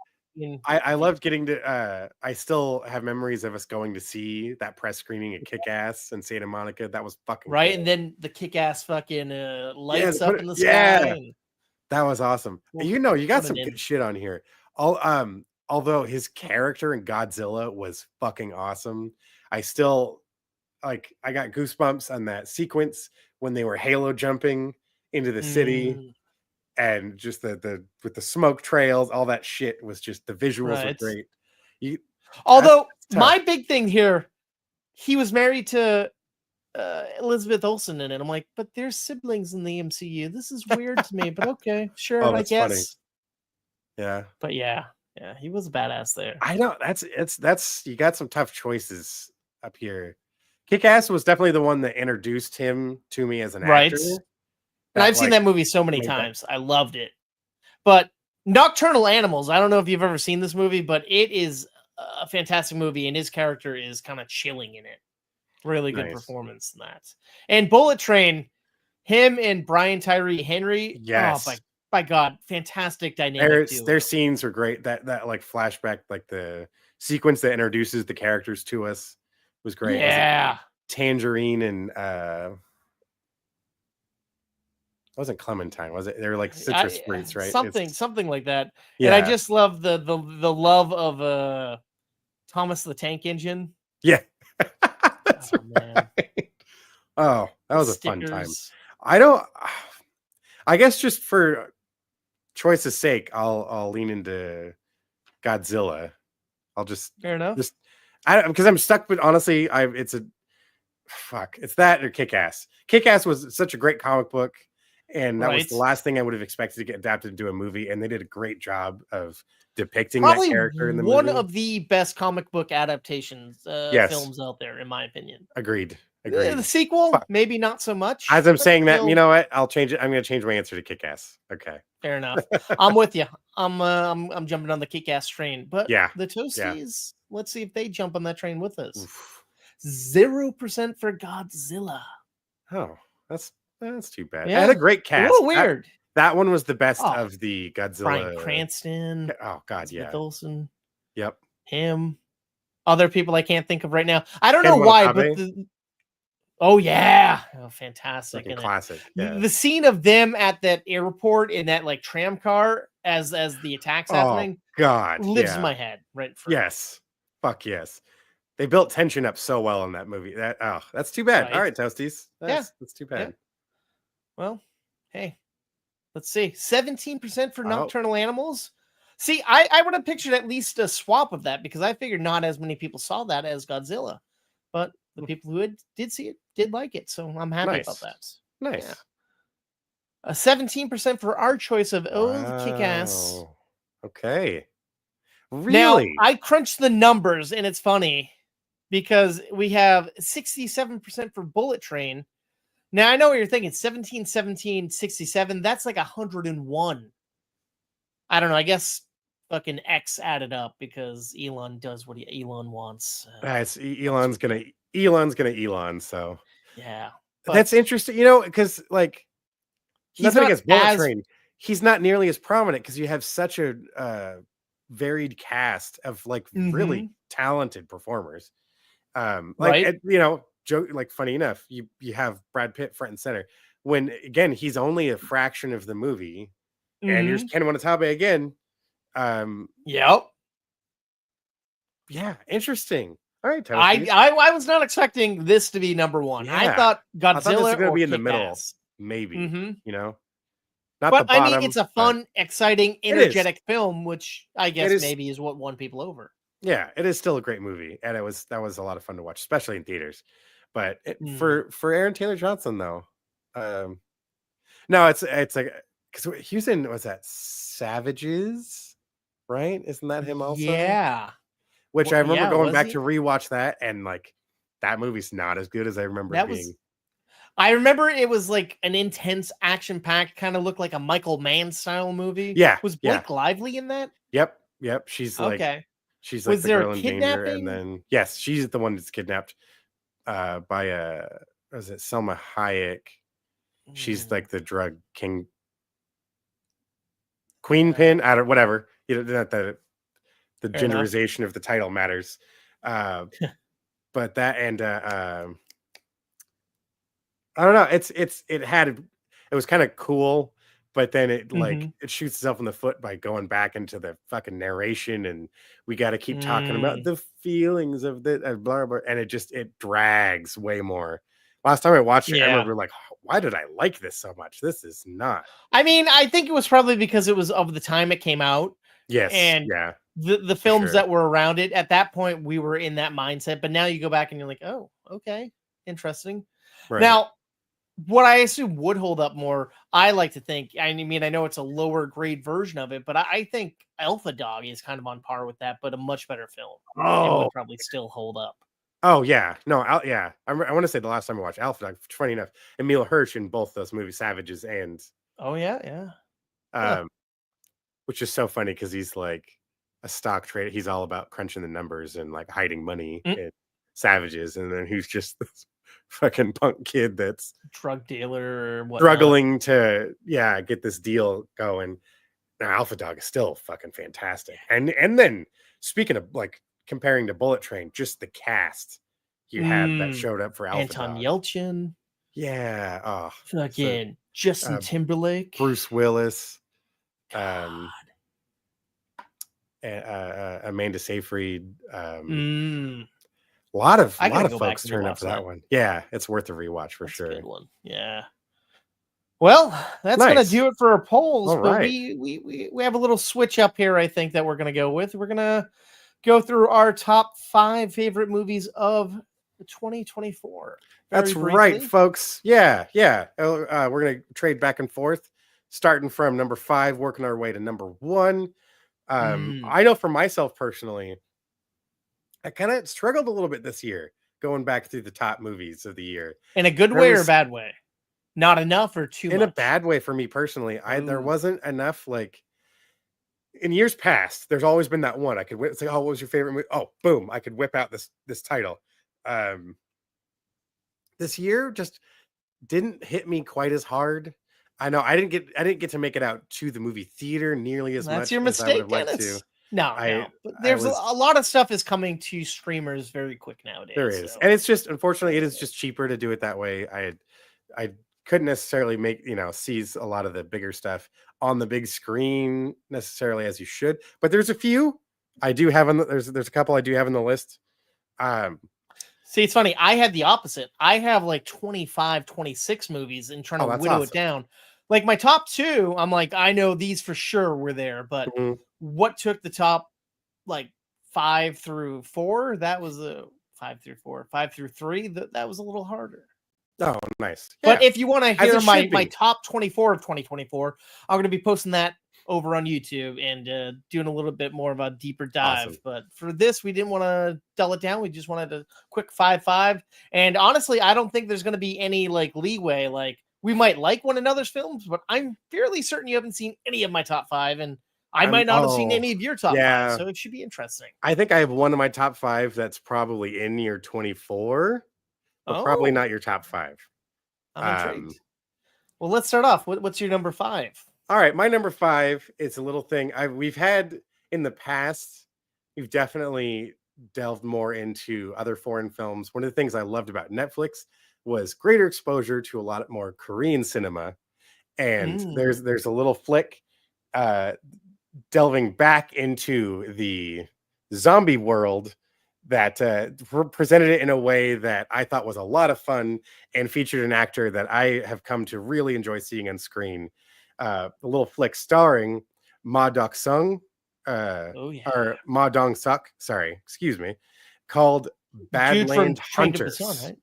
getting to I still have memories of us going to see that press screening at Kick-Ass in Santa Monica. That was fucking right. cool. And then the Kick-Ass fucking lights up in the sky. That was awesome. Well, you got some good shit on here. Although his character in Godzilla was fucking awesome, I still I got goosebumps on that sequence when they were halo jumping into the city. And just the with the smoke trails, all that shit was just the visuals were great. Although my big thing here, he was married to Elizabeth Olsen in it. I'm like, but there's siblings in the MCU. This is weird to me, but okay, sure, I guess. Funny. Yeah, but yeah, he was a badass there. I know that's you got some tough choices up here. Kick-Ass was definitely the one that introduced him to me as an actor. And I've seen that movie so many times. I loved it. But Nocturnal Animals, I don't know if you've ever seen this movie, but it is a fantastic movie, and his character is kind of chilling in it. Really good performance in that. And Bullet Train, him and Brian Tyree Henry. Yes. Oh, by God, fantastic dynamic. Their scenes are great. That like flashback, like the sequence that introduces the characters to us was great. Yeah. Tangerine and wasn't clementine, was it? They were like citrus fruits, right? Something like that. Yeah. And I just love the love of Thomas the Tank Engine. Yeah. That's man. Oh, that was a Stickers. fun time. I guess just for choice's sake, I'll lean into Godzilla. I'll just fair enough. Because I'm stuck with, honestly, it's that or Kick-Ass. Kick-Ass was such a great comic book, and that was the last thing I would have expected to get adapted into a movie, and they did a great job of depicting that character in the movie. One of the best comic book adaptations films out there, in my opinion. Agreed. The sequel, maybe not so much. As I'm saying that, you know what? I'll change it. I'm going to change my answer to Kick-Ass. Okay. Fair enough. I'm with you. I'm jumping on the Kick-Ass train. But the Toasties, let's see if they jump on that train with us. Oof. 0% for Godzilla. Oh, that's too bad. Yeah. It had a great cast. A little weird. That one was the best of the Godzilla. Bryan Cranston. Oh God, yeah. Olsen. Yep. Him. Other people I can't think of right now. I don't know why, but oh yeah, fantastic! Classic. Yeah. The scene of them at that airport in that like tram car as the attacks happening. God, lives in my head right. Yes, fuck yes. They built tension up so well in that movie. That's too bad. Right. All right, Toasties. That's too bad. Yeah. Well, hey, let's see. 17% for Nocturnal Animals. See, I would have pictured at least a swap of that because I figured not as many people saw that as Godzilla, but the people who did see it did like it, so I'm happy about that. Nice. Yeah. 17% for our choice of Kick-Ass. Okay. Really? Now, I crunched the numbers, and it's funny because we have 67% for Bullet Train. Now, I know what you're thinking. 17, 17, 67. That's like 101. I don't know. I guess fucking X added up because Elon does what Elon wants. Elon's gonna Elon. So yeah, that's interesting. Because like he's not against Bullet Train. He's not nearly as prominent because you have such a varied cast of like really talented performers. Funny enough, you have Brad Pitt front and center when again he's only a fraction of the movie, and here's Ken Watanabe again. Yep. Yeah, interesting. All right, I was not expecting this to be number one. Yeah. I thought Godzilla was going to be in the middle, maybe. Not but the bottom, I mean, it's a fun, exciting, energetic film, which I guess maybe is what won people over. Yeah, it is still a great movie, and that was a lot of fun to watch, especially in theaters. But for Aaron Taylor Johnson, though, no, it's like because he was in Savages, right? Isn't that him also? Yeah. Which I remember going back to rewatch that, and like that movie's not as good as I remember it being. I remember it was like an intense, action-packed, kind of looked like a Michael Mann style movie. Yeah. Was Blake Lively in that? Yep. She's like she's like the girl in danger, and then yes, she's the one that's kidnapped by was it Selma Hayek? She's like the drug king queen pin. I don't whatever. Not that the genderization of the title matters. But that and I don't know. It was kind of cool, but then it it shoots itself in the foot by going back into the fucking narration, and we got to keep talking about the feelings of the blah, blah, and it drags way more. Last time I watched it, I remember like, why did I like this so much? This is not. I mean, I think it was probably because it was of the time it came out. Yes. And the films that were around it at that point, we were in that mindset. But now you go back and you're like, oh, okay, interesting. Right. Now, what I assume would hold up more, I like to think, I mean, I know it's a lower grade version of it, but I think Alpha Dog is kind of on par with that, but a much better film. It would probably still hold up. Oh, yeah. No, I want to say the last time I watched Alpha Dog, funny enough, Emile Hirsch in both those movies, Savages and... Oh, yeah. Which is so funny because he's like a stock trader. He's all about crunching the numbers and like hiding money in Savages. And then he's just this fucking punk kid that's drug dealer or whatnot, struggling to get this deal going. Now Alpha Dog is still fucking fantastic. And then speaking of like comparing to Bullet Train, just the cast you had that showed up for Alpha Anton Dog. Yelchin. Yeah. Oh, fucking Justin Timberlake, Bruce Willis, God. Amanda Seyfried. A I lot of gotta go back folks and turned up rewatch for that one. Yeah, it's worth a rewatch for That's sure. a good one. Yeah. Well, that's gonna do it for our polls. All but right. we have a little switch up here. I think that we're gonna go with. We're gonna go through our top 5 favorite movies of 2024. That's right, folks. Yeah. We're gonna trade back and forth, starting from number 5, working our way to number 1. I know for myself personally, I kind of struggled a little bit this year going back through the top movies of the year. In a good way or a bad way? Not enough or too much? In a bad way for me personally. There wasn't enough, like, in years past, there's always been that one I could say, oh, what was your favorite movie? Oh, boom, I could whip out this title. This year just didn't hit me quite as hard. I know I didn't get to make it out to the movie theater nearly as much. That's your as I would mistake, have liked Dennis. to. No. But there's a lot of stuff is coming to streamers very quick nowadays. There is, and it's just, unfortunately, it is just cheaper to do it that way. I couldn't necessarily seize a lot of the bigger stuff on the big screen necessarily as you should, but there's a few I do have there's a couple I do have in the list. See, it's funny. I had the opposite. I have like 25, 26 movies and trying to whittle it down. Like my top 2, I'm like, I know these for sure were there, but what took the top like 5 through 4? That was a 5 through 4, 5 through 3. That was a little harder. Oh, nice. But if you want to hear my top 24 of 2024, I'm going to be posting that over on YouTube and doing a little bit more of a deeper dive. Awesome. But for this, we didn't want to dull it down. We just wanted a quick 5-5. And honestly, I don't think there's going to be any like leeway. Like, we might like one another's films, but I'm fairly certain you haven't seen any of my top 5, and I might not have seen any of your top 5. So it should be interesting. I think I have one of my top 5 that's probably in your 24. But probably not your top 5. I'm intrigued. Well, let's start off. What's your number 5? All right, my number 5 is a little thing we've had in the past. We've definitely delved more into other foreign films. One of the things I loved about Netflix was greater exposure to a lot more Korean cinema. And there's a little flick delving back into the zombie world that presented it in a way that I thought was a lot of fun and featured an actor that I have come to really enjoy seeing on screen. A little flick starring Ma Dok-sung, or Ma Dong-suk, excuse me, called Badland Hunters. Right?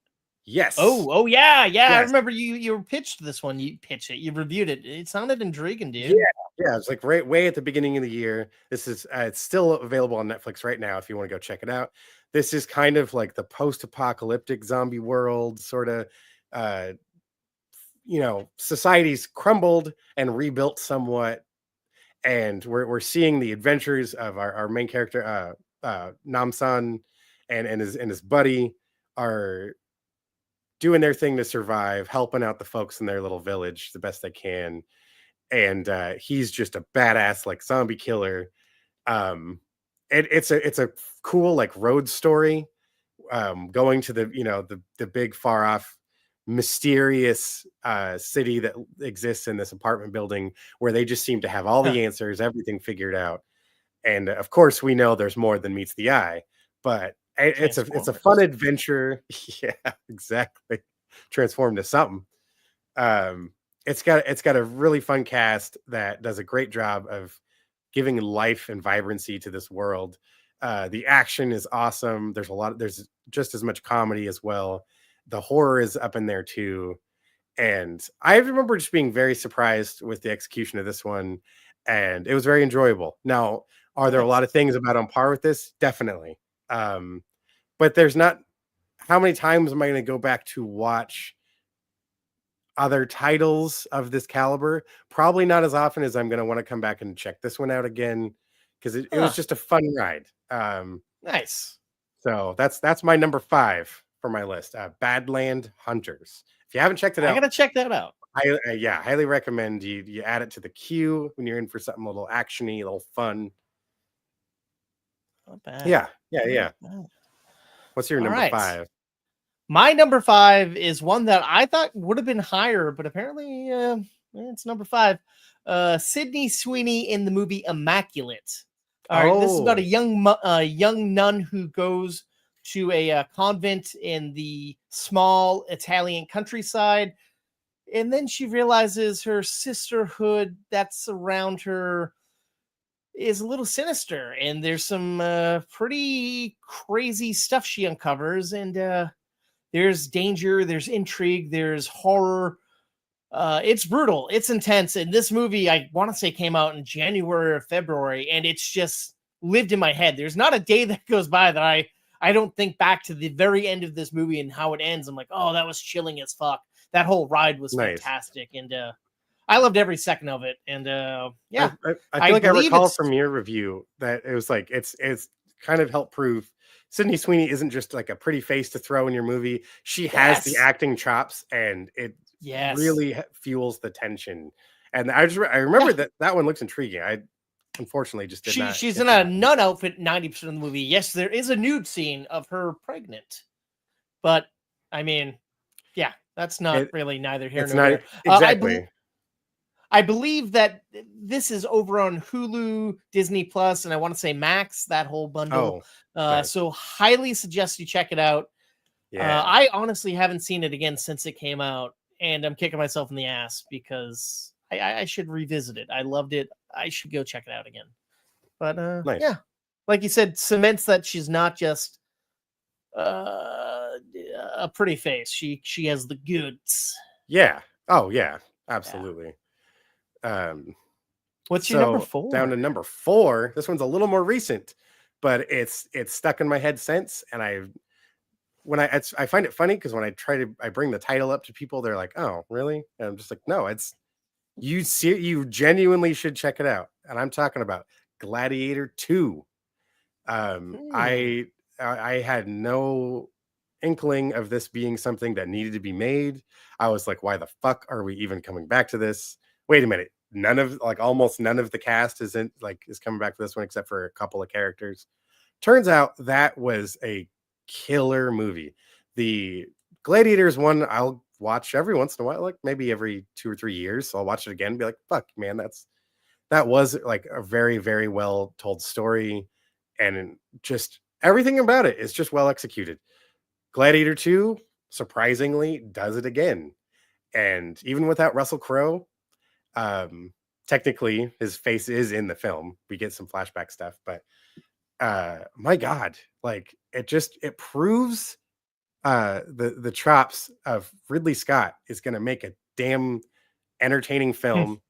Yes. Oh yeah. Yes. I remember you pitched this one. You pitched it. You reviewed it. It sounded intriguing, dude. Yeah. It's like way at the beginning of the year. This is it's still available on Netflix right now if you want to go check it out. This is kind of like the post-apocalyptic zombie world, sort of. Society's crumbled and rebuilt somewhat, and we're seeing the adventures of our main character, Namsan, and his buddy are doing their thing to survive, helping out the folks in their little village the best they can. And he's just a badass like zombie killer. It's a cool like road story, going to the big far off mysterious city that exists in this apartment building where they just seem to have all the answers, everything figured out. And of course, we know there's more than meets the eye, but it's a fun adventure. Yeah, exactly. Transformed to something. It's got a really fun cast that does a great job of giving life and vibrancy to this world. The action is awesome. There's just as much comedy as well. The horror is up in there too. And I remember just being very surprised with the execution of this one. And it was very enjoyable. Now, are there a lot of things about on par with this? Definitely. But there's not, how many times am I going to go back to watch other titles of this caliber? Probably not as often as I'm going to want to come back and check this one out again, because it was just a fun ride. Nice. So that's my number 5 for my list. Badland Hunters. If you haven't checked it out, I gotta check that out. I highly recommend you add it to the queue when you're in for something a little actiony, a little fun. Not bad. Yeah. What's your number 5? My number 5 is one that I thought would have been higher, but apparently it's number 5. Sydney Sweeney in the movie Immaculate. All right, this is about a young nun who goes to a convent in the small Italian countryside, and then she realizes her sisterhood that's around her is a little sinister, and there's some pretty crazy stuff she uncovers, and there's danger, there's intrigue, there's horror. It's brutal, it's intense, and this movie I want to say came out in January or February, and it's just lived in my head. There's not a day that goes by that I don't think back to the very end of this movie and how it ends. I'm like, oh, that was chilling as fuck. That whole ride was fantastic, and I loved every second of it. And yeah, I feel like I recall from your review that it was like it's kind of helped prove Sydney Sweeney isn't just like a pretty face to throw in your movie. She has the acting chops, and it really fuels the tension. And I remember that one looks intriguing. I unfortunately just did not. She's in a nun outfit 90% of the movie. Yes, there is a nude scene of her pregnant, but I mean, yeah, that's not really neither here nor there. Exactly. I believe that this is over on Hulu, Disney Plus, and I want to say Max, that whole bundle. So highly suggest you check it out. Yeah. I honestly haven't seen it again since it came out, and I'm kicking myself in the ass because I should revisit it. I loved it. I should go check it out again. But yeah, like you said, cements that she's not just a pretty face. She has the goods. Yeah. Oh yeah, absolutely. Yeah. What's your number 4? Down to number 4. This one's a little more recent, but it's stuck in my head since. And I find it funny because when I bring the title up to people, they're like, "Oh, really?" And I'm just like, "No, you genuinely should check it out." And I'm talking about Gladiator 2. I had no inkling of this being something that needed to be made. I was like, why the fuck are we even coming back to this? Wait a minute. Almost none of the cast is coming back to this one except for a couple of characters. Turns out that was a killer movie. The Gladiators one I'll watch every once in a while, like maybe every 2 or 3 years. So I'll watch it again and be like, fuck, man, that was like a very, very well told story. And just everything about it is just well executed. Gladiator 2, surprisingly, does it again. And even without Russell Crowe, technically his face is in the film. We get some flashback stuff, but my God, like it proves the chops of Ridley Scott is going to make a damn entertaining film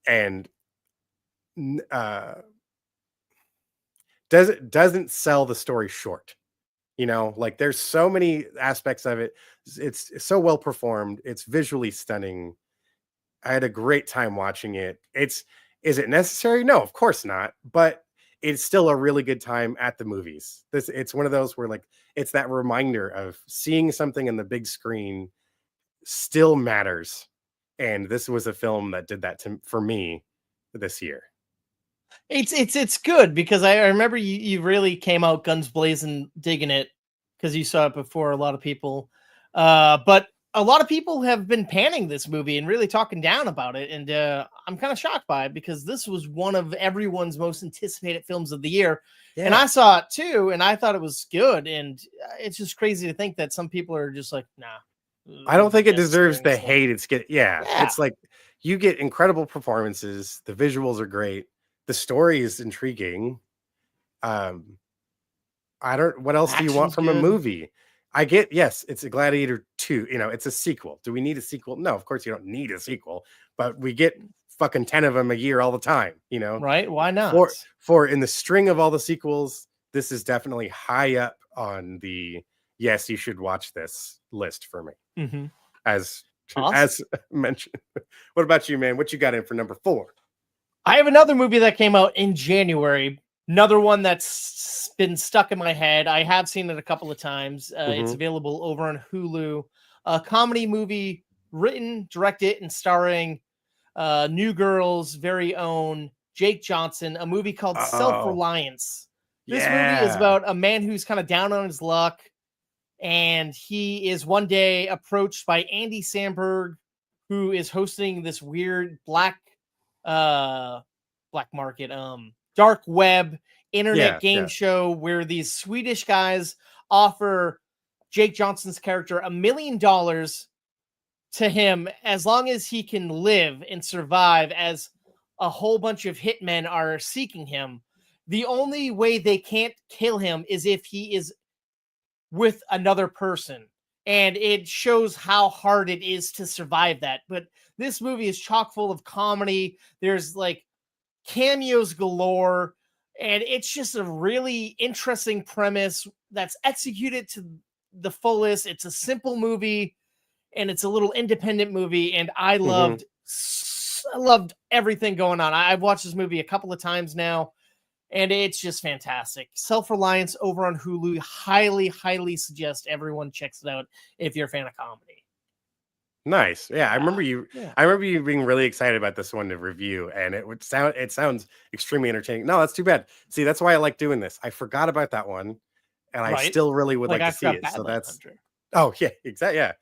and doesn't sell the story short. You know, like there's so many aspects of it. It's so well performed. It's visually stunning. I had a great time watching it. Is it necessary? No, of course not. But it's still a really good time at the movies. It's one of those where like it's that reminder of seeing something in the big screen still matters. And this was a film that did that for me this year. It's good because I remember you really came out guns blazing digging it because you saw it before a lot of people. But a lot of people have been panning this movie and really talking down about it. And I'm kind of shocked by it because this was one of everyone's most anticipated films of the year. Yeah. And I saw it too, and I thought it was good. And it's just crazy to think that some people are just like, nah. I don't think it deserves the hate it's getting. Yeah, it's like you get incredible performances. The visuals are great. The story is intriguing. What else do you want from a movie? I get, yes, it's a Gladiator 2. You know, it's a sequel. Do we need a sequel? No, of course you don't need a sequel, but we get fucking 10 of them a year all the time, you know? Right? Why not? For in the string of all the sequels, this is definitely high up on the yes, you should watch this list for me. Mm-hmm. As mentioned. What about you, man? What you got in for number 4? I have another movie that came out in January. Another one that's been stuck in my head. I have seen it a couple of times. It's available over on Hulu. A comedy movie written, directed, and starring New Girl's very own Jake Johnson. A movie called Self-Reliance. This movie is about a man who's kind of down on his luck, and he is one day approached by Andy Samberg, who is hosting this weird black market, dark web internet game show where these Swedish guys offer Jake Johnson's character $1 million to him as long as he can live and survive, as a whole bunch of hitmen are seeking him. The only way they can't kill him is if he is with another person. And it shows how hard it is to survive that. But this movie is chock full of comedy. There's like cameos galore. And it's just a really interesting premise that's executed to the fullest. It's a simple movie and it's a little independent movie. And I loved everything going on. I've watched this movie a couple of times now. And it's just fantastic. Self-Reliance over on Hulu. Highly, highly suggest everyone checks it out if you're a fan of comedy. Nice. Yeah, I remember you. Yeah. I remember you being really excited about this one to review, and it sounds extremely entertaining. No, that's too bad. See, that's why I like doing this. I forgot about that one, and I still really would like to see it. So that's. Hunter. Oh yeah, exactly. Yeah.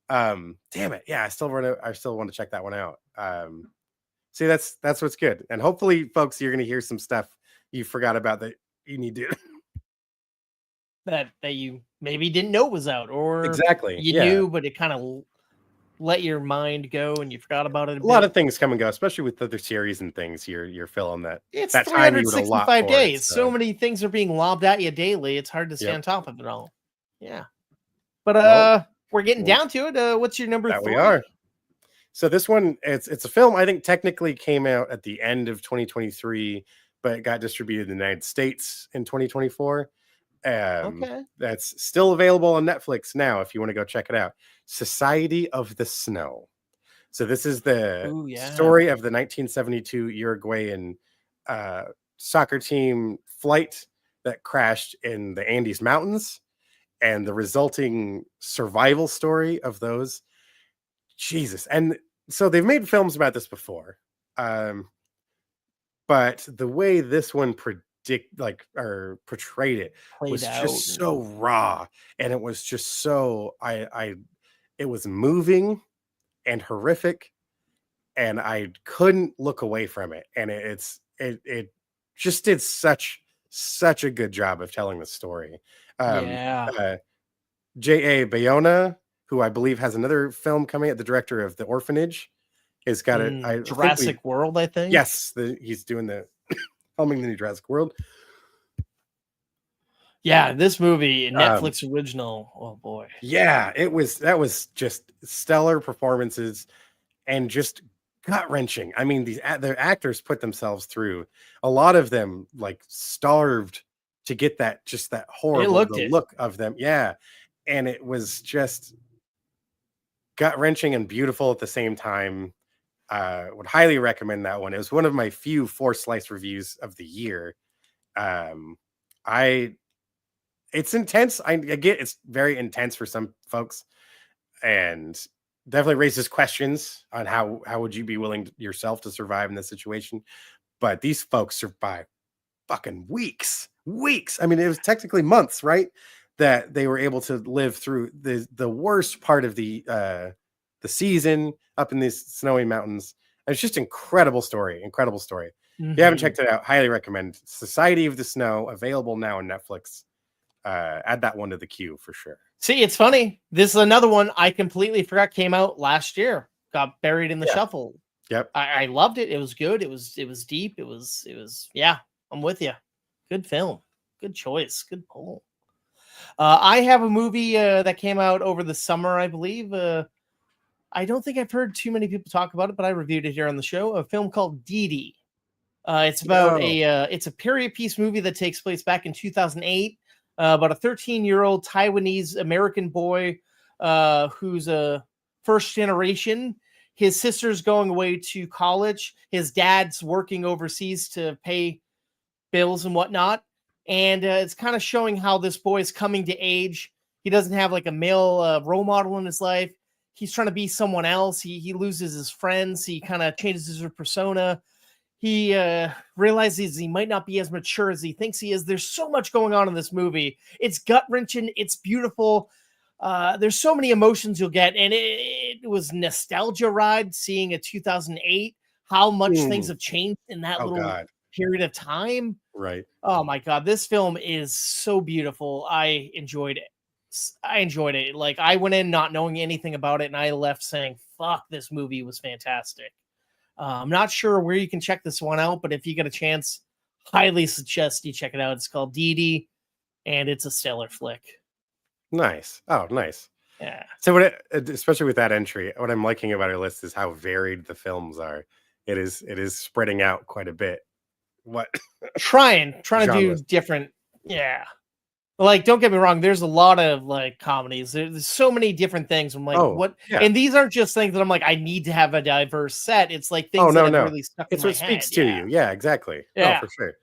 Damn it. Yeah, I still want to check that one out. See, that's what's good, and hopefully, folks, you're going to hear some stuff you forgot about that you need to that you maybe didn't know was out, or exactly you knew, but it kind of let your mind go and you forgot about it. A lot of things come and go, especially with other series and things. You're filling that. It's that 365 days. So many things are being lobbed at you daily. It's hard to stay on top of it all. Yeah, but we're getting down to it. What's your number 3? We are. So this one, it's a film I think technically came out at the end of 2023. But it got distributed in the United States in 2024. Okay. That's still available on Netflix now if you want to go check it out. Society of the Snow. So this is the story of the 1972 Uruguayan soccer team flight that crashed in the Andes Mountains and the resulting survival story of those. Jesus. And so they've made films about this before. But the way this one portrayed it was just so raw, and it was just so it was moving and horrific, and I couldn't look away from it. And it just did such a good job of telling the story. J.A. Bayona, who I believe has another film coming out, the director of The Orphanage. It's got Jurassic World, I think. Yes, he's doing filming the new Jurassic World. Yeah, this movie, Netflix original. Oh boy. Yeah, that was just stellar performances and just gut wrenching. I mean, the actors put themselves through. A lot of them like starved to get that horrible look of them. Yeah, and it was just gut wrenching and beautiful at the same time. Would highly recommend that one. It was one of my few 4 slice reviews of the year. It's intense. I get it's very intense for some folks, and definitely raises questions on how would you be willing yourself to survive in this situation. But these folks survived fucking weeks. I mean, it was technically months, right? That they were able to live through the worst part of the season up in these snowy mountains. It's just incredible story. Mm-hmm. If you haven't checked it out, highly recommend. Society of the Snow, available now on Netflix. Add that one to the queue for sure. See, it's funny. This is another one I completely forgot came out last year. Got buried in the shuffle. Yep. I loved it. It was good. It was deep. It was I'm with you. Good film. Good choice. Good pull. I have a movie that came out over the summer, I believe. I don't think I've heard too many people talk about it, but I reviewed it here on the show. A film called Dee. It's about it's a period piece movie that takes place back in 2008. About a 13-year-old Taiwanese American boy who's a first generation. His sister's going away to college. His dad's working overseas to pay bills and whatnot. And it's kind of showing how this boy is coming to age. He doesn't have like a male role model in his life. He's trying to be someone else. He loses his friends. He kind of changes his persona. He realizes he might not be as mature as he thinks he is. There's so much going on in this movie. It's gut-wrenching. It's beautiful. There's so many emotions you'll get, and it was nostalgia ride seeing a 2008. How much things have changed in that Oh little God. period of time. Right. Oh my God, this film is so beautiful. I enjoyed it. I enjoyed it. Like, I went in not knowing anything about it, and I left saying, "Fuck, this movie was fantastic." I'm not sure where you can check this one out, but if you get a chance, highly suggest you check it out. It's called Dee, and it's a stellar flick. Nice. Oh, nice. Yeah. So especially with that entry, what I'm liking about our list is how varied the films are. It is spreading out quite a bit. What trying to do genres. different. Yeah. Like, don't get me wrong, there's a lot of like comedies. There's so many different things. I'm like, Oh, what? yeah. And these aren't just things that I'm like, I need to have a diverse set. It's like Oh things no, that no. have really stuck in It's my what speaks head. to Yeah. you. Yeah, exactly. Yeah. Oh, for sure.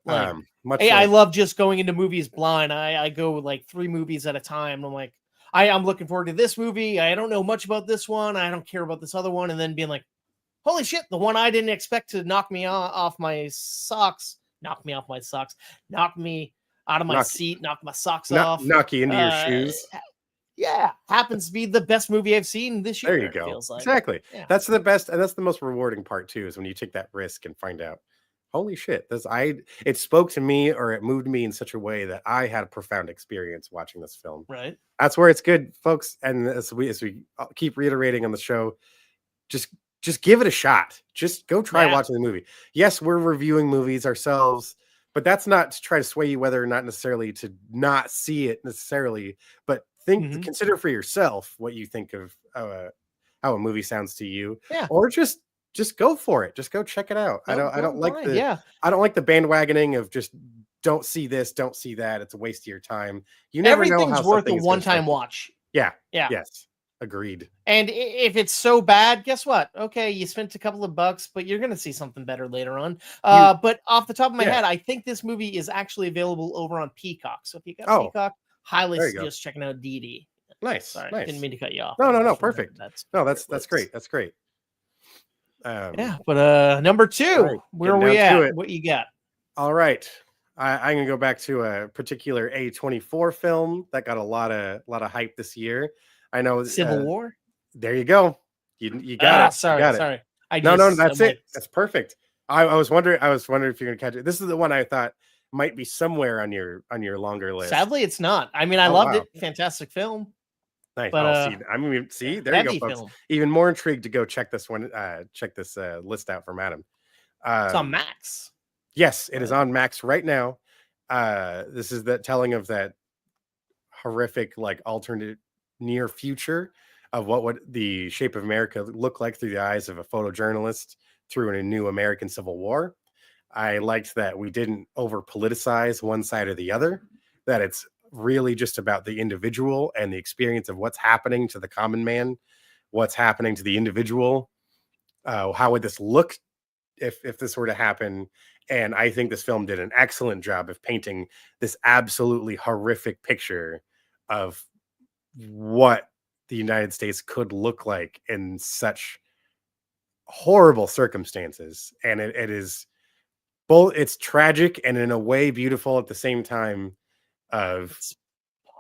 Like, Much hey, I like love just going into movies blind. I go like 3 movies at a time. And I'm like, I'm looking forward to this movie. I don't know much about this one. I don't care about this other one. And then being like, holy shit, the one I didn't expect to knock me off my socks, knock me out of my seat, knock my socks off. knock you into your shoes. Yeah, happens to be the best movie I've seen this year. There you go. Feels like. Exactly. Yeah. That's the best, and that's the most rewarding part too, is when you take that risk and find out, holy shit, it spoke to me, or it moved me in such a way that I had a profound experience watching this film. Right. That's where it's good, folks. And as we keep reiterating on the show, just give it a shot. Just go try watching the movie. Yes, we're reviewing movies ourselves, but that's not to try to sway you whether or not necessarily to not see it necessarily, but consider for yourself what you think of how a movie sounds to you. Yeah. Or just go for it. Just go check it out. I don't like the bandwagoning of just don't see this, don't see that. It's a waste of your time. You never know how everything's worth a something is gonna one-time affect watch. Yeah. Yeah. Yes. Agreed. And if it's so bad, guess what? Okay, you spent a couple of bucks, but you're going to see something better later on. But off the top of my head, I think this movie is actually available over on Peacock. So if you got Peacock, highly suggest checking out Dee. Nice. Sorry, nice. didn't mean to cut you off. No. Perfect. That's great. That's great. Yeah, but number 2, right, where are we at? What you got? All right. I'm gonna go back to a particular A24 film that got a lot of hype this year. I know Civil War. There you go. You got it. Sorry. No, that's it. That's perfect. I was wondering if you're gonna catch it. This is the one I thought might be somewhere on your longer list. Sadly, it's not. I mean, I loved it. Fantastic film. Nice. But, there you go, folks. Film. Even more intrigued to go check this one. Check this list out from Adam. It's on Max. Yes, it is on Max right now. This is the telling of that horrific, like, alternate near future of what would the shape of America look like through the eyes of a photojournalist through a new American Civil War. I liked that we didn't over politicize one side or the other, that it's really just about the individual and the experience of what's happening to the common man, what's happening to the individual. How would this look if this were to happen? And I think this film did an excellent job of painting this absolutely horrific picture of what the United States could look like in such horrible circumstances. And it is both, it's tragic and in a way beautiful at the same time. It's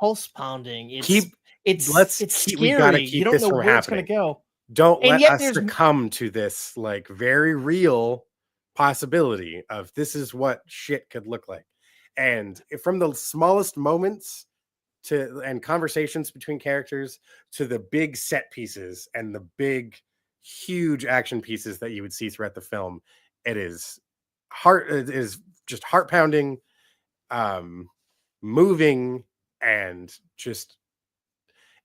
pulse pounding. It's scary. We gotta keep you don't this know from where happening. It's going to go. Don't let us succumb to this like very real possibility of this is what shit could look like. And from the smallest moments and conversations between characters to the big set pieces and the big, huge action pieces that you would see throughout the film, it is just heart pounding, moving, and just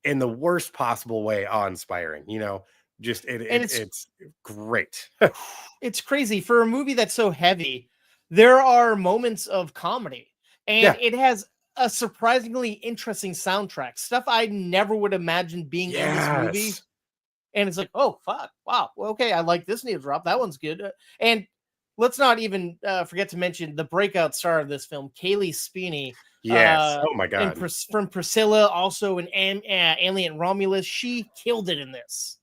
in the worst possible way awe-inspiring. It's great. It's crazy for a movie that's so heavy. There are moments of comedy, and it has a surprisingly interesting soundtrack, stuff I never would imagine being in this movie. And it's like, oh fuck, wow, well, okay, I like this needle drop, that one's good. And let's not even forget to mention the breakout star of this film, Kaylee Spiney. Yes. Oh my god. And from Priscilla, also an Alien Romulus. She killed it in this,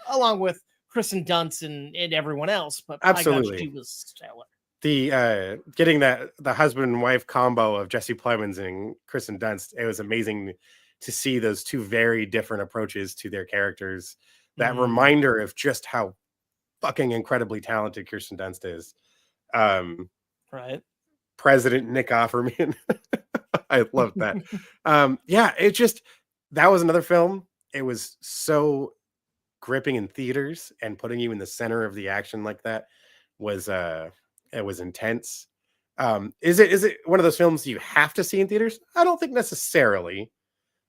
along with Kristen Dunst and everyone else. But absolutely, my God, she was stellar. The getting the husband and wife combo of Jesse Plemons and Kristen Dunst, it was amazing to see those two very different approaches to their characters. That reminder of just how fucking incredibly talented Kirsten Dunst is. Right. President Nick Offerman. I loved that. Yeah, it just, that was another film. It was so gripping in theaters, and putting you in the center of the action like that was it was intense. Is it one of those films you have to see in theaters? I don't think necessarily.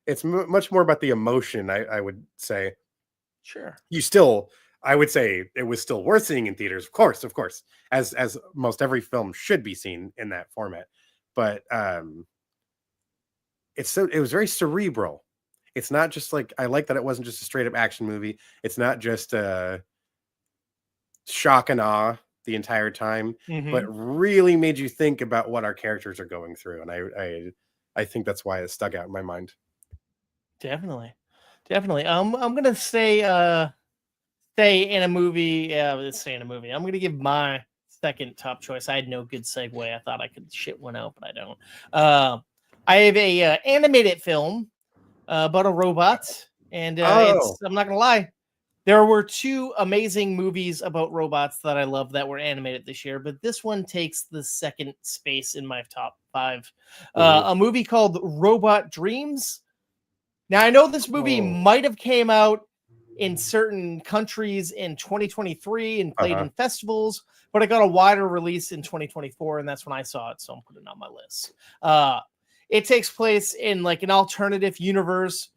It's much more about the emotion, I would say. Sure. I would say it was still worth seeing in theaters, of course, as most every film should be seen in that format. But it was very cerebral. It's not just like, I like that it wasn't just a straight up action movie. It's not just shock and awe the entire time, but really made you think about what our characters are going through. And I think that's why it stuck out in my mind. Definitely. I'm gonna stay in a movie. Let's stay in a movie. I'm gonna give my second top choice. I had no good segue. I thought I could shit one out, but I don't. I have a animated film about a robot, and I'm not gonna lie. There were two amazing movies about robots that I love that were animated this year, but this one takes the second space in my top 5. A movie called Robot Dreams. Now, I know this movie might have came out in certain countries in 2023 and played in festivals, but it got a wider release in 2024, and that's when I saw it, so I'm putting it on my list. It takes place in like an alternative universe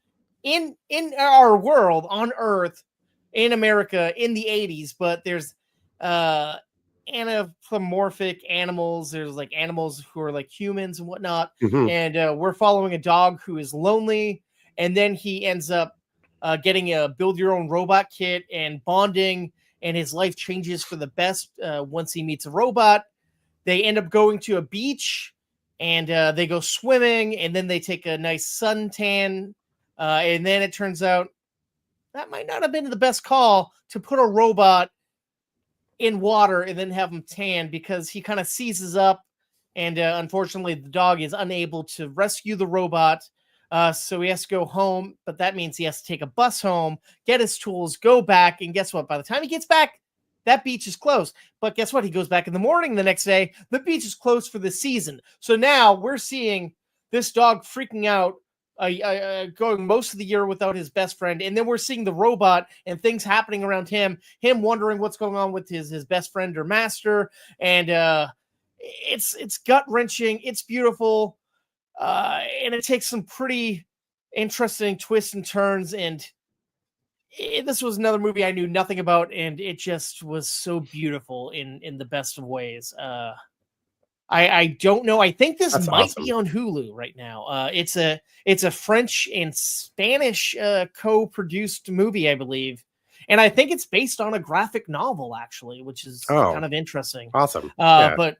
in our world, on Earth, in America in the 80s, but there's anthropomorphic animals. There's like animals who are like humans and whatnot, and we're following a dog who is lonely, and then he ends up getting a build-your-own robot kit and bonding, and his life changes for the best once he meets a robot. They end up going to a beach, and they go swimming, and then they take a nice suntan, and then it turns out that might not have been the best call to put a robot in water and then have him tan, because he kind of seizes up, and unfortunately the dog is unable to rescue the robot. So he has to go home, but that means he has to take a bus home, get his tools, go back, and guess what? By the time he gets back, that beach is closed. But guess what? He goes back in the morning the next day, the beach is closed for the season. So now we're seeing this dog freaking out, going most of the year without his best friend, and then we're seeing the robot and things happening around him wondering what's going on with his best friend or master, and it's gut-wrenching, it's beautiful, and it takes some pretty interesting twists and turns, and this was another movie I knew nothing about, and it just was so beautiful in the best of ways. I don't know. I think this might be on Hulu right now. It's a French and Spanish co-produced movie, I believe, and I think it's based on a graphic novel, actually, which is kind of interesting. Awesome. But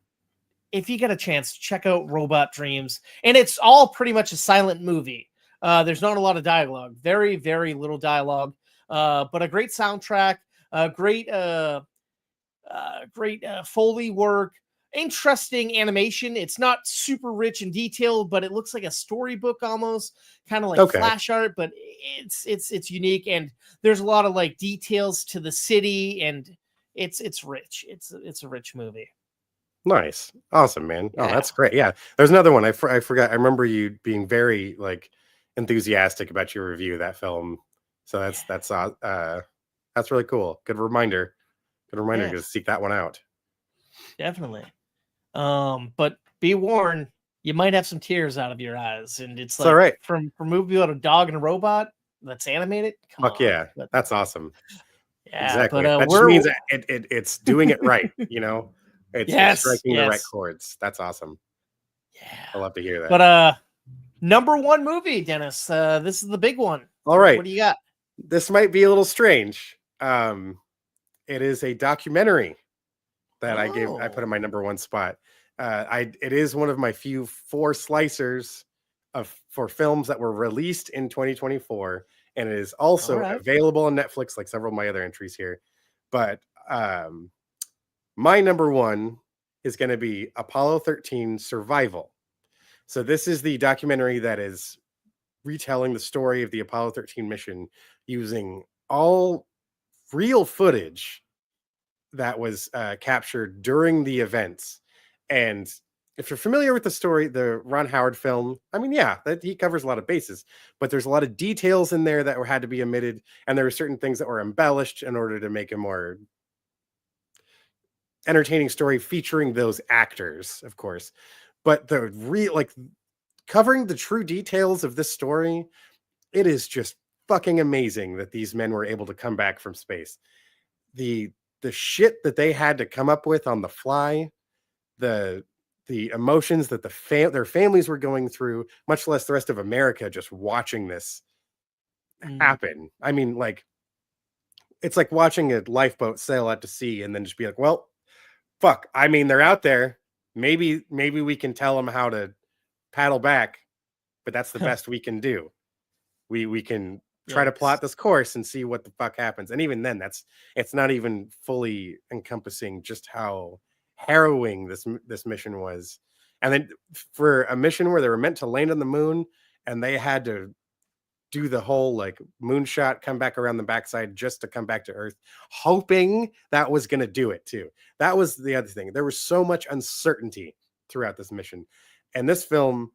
if you get a chance, check out Robot Dreams, and it's all pretty much a silent movie. There's not a lot of dialogue, very, very little dialogue, but a great soundtrack, great Foley work. Interesting animation. It's not super rich in detail, but it looks like a storybook almost, kind of like flash art, but it's unique, and there's a lot of like details to the city, and it's rich. It's a rich movie. Nice. Awesome, man. Oh, that's great. Yeah. There's another one. I forgot. I remember you being very like enthusiastic about your review of that film. So that's really cool. Good reminder to seek that one out. Definitely. But be warned, you might have some tears out of your eyes, and it's like, all right. from a movie about a dog and a robot that's animated. Fuck yeah, that's awesome. Yeah, exactly. But, that just means it's doing it right. You know, it's striking the right chords. That's awesome. Yeah, I love to hear that. But number one movie, Dennis. This is the big one. All right, what do you got? This might be a little strange. It is a documentary that I put in my number one spot. It is one of my few 4 slicers for films that were released in 2024, and it is also available on Netflix, like several of my other entries here. But my number one is going to be Apollo 13 Survival. So this is the documentary that is retelling the story of the Apollo 13 mission using all real footage that was captured during the events. And if you're familiar with the story, the Ron Howard film, I mean, yeah, that he covers a lot of bases, but there's a lot of details in there that had to be omitted, and there were certain things that were embellished in order to make a more entertaining story featuring those actors, of course. But the covering the true details of this story, it is just fucking amazing that these men were able to come back from space. The shit that they had to come up with on the fly, the emotions that their families were going through, much less the rest of America just watching this happen. I mean, like, it's like watching a lifeboat sail out to sea and then just be like, well, fuck. I mean, they're out there. Maybe we can tell them how to paddle back, but that's the best we can do. We can try to plot this course and see what the fuck happens. And even then, it's not even fully encompassing just how harrowing this mission was. And then for a mission where they were meant to land on the moon and they had to do the whole like moonshot, come back around the backside just to come back to Earth, hoping that was going to do it too. That was the other thing. There was so much uncertainty throughout this mission. And this film,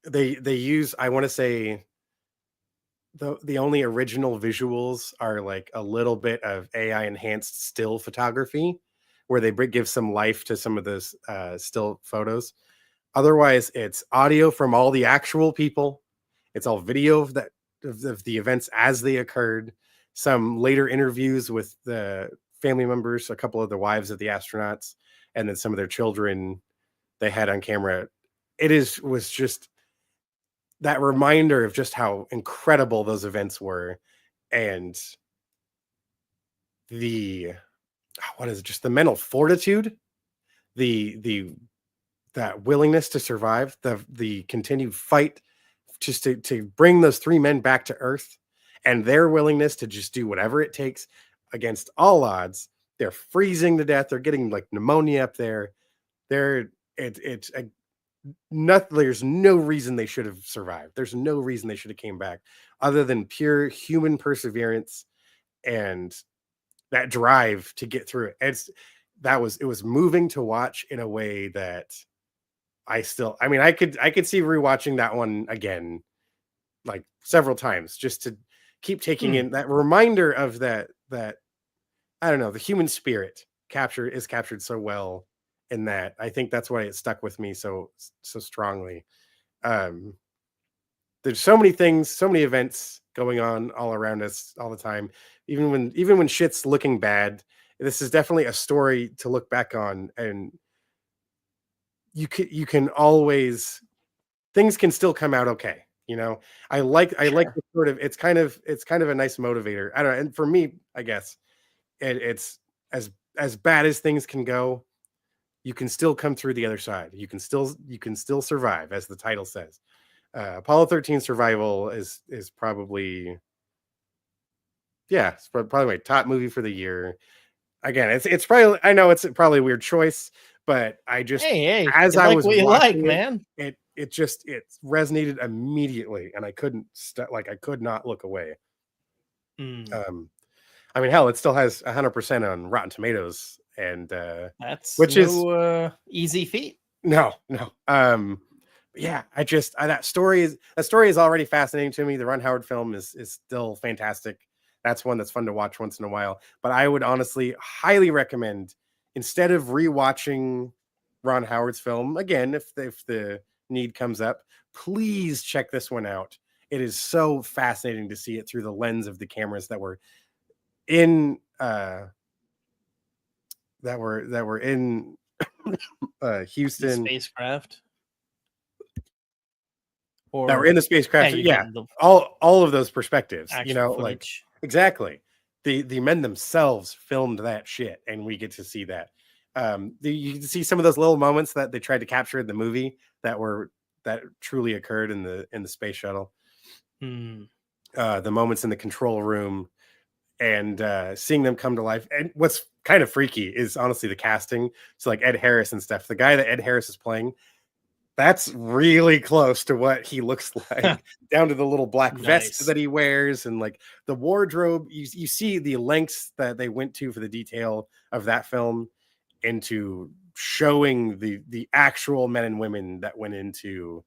they use, I want to say, the only original visuals are like a little bit of AI enhanced still photography where they give some life to some of those still photos. Otherwise, it's audio from all the actual people. It's all video of the events as they occurred. Some later interviews with the family members, a couple of the wives of the astronauts, and then some of their children they had on camera. Was just that reminder of just how incredible those events were, and just the mental fortitude, that willingness to survive, the continued fight just to bring those three men back to Earth, and their willingness to just do whatever it takes against all odds. They're freezing to death. They're getting like pneumonia up there. There's no reason they should have survived. There's no reason they should have came back other than pure human perseverance and that drive to get through it. It was moving to watch in a way that I could see rewatching that one again, like several times, just to keep taking in that reminder of that, I don't know, the human spirit is captured so well in that. I think that's why it stuck with me so strongly. There's so many things, so many events going on all around us all the time. Even when shit's looking bad, this is definitely a story to look back on, and you can always, things can still come out okay. You know, I like the sort of, it's kind of a nice motivator. I don't know. And for me, I guess it's as bad as things can go, you can still come through the other side. You can still survive, as the title says. Apollo 13 survival is probably, it's probably my top movie for the year. Again, it's probably, I know it's probably a weird choice, but I just, as I was watching man, it resonated immediately, and I couldn't I could not look away. I mean, hell, it still has 100% on Rotten Tomatoes, and that's is easy feat. No. Yeah, that story is already fascinating to me. The Ron Howard film is still fantastic. That's one that's fun to watch once in a while. But I would honestly highly recommend, instead of rewatching Ron Howard's film again, if the need comes up, please check this one out. It is so fascinating to see it through the lens of the cameras that were in Houston, the spacecraft, that were in the spacecraft. All of those perspectives, you know, footage. Like exactly. The men themselves filmed that shit, and we get to see that. You can see some of those little moments that they tried to capture in the movie that truly occurred in the space shuttle. The moments in the control room, and seeing them come to life. And what's kind of freaky is honestly the casting. So like Ed Harris and stuff. The guy that Ed Harris is playing, That's really close to what he looks like, down to the little black vest that he wears, and like the wardrobe. You see the lengths that they went to for the detail of that film into showing the actual men and women that went into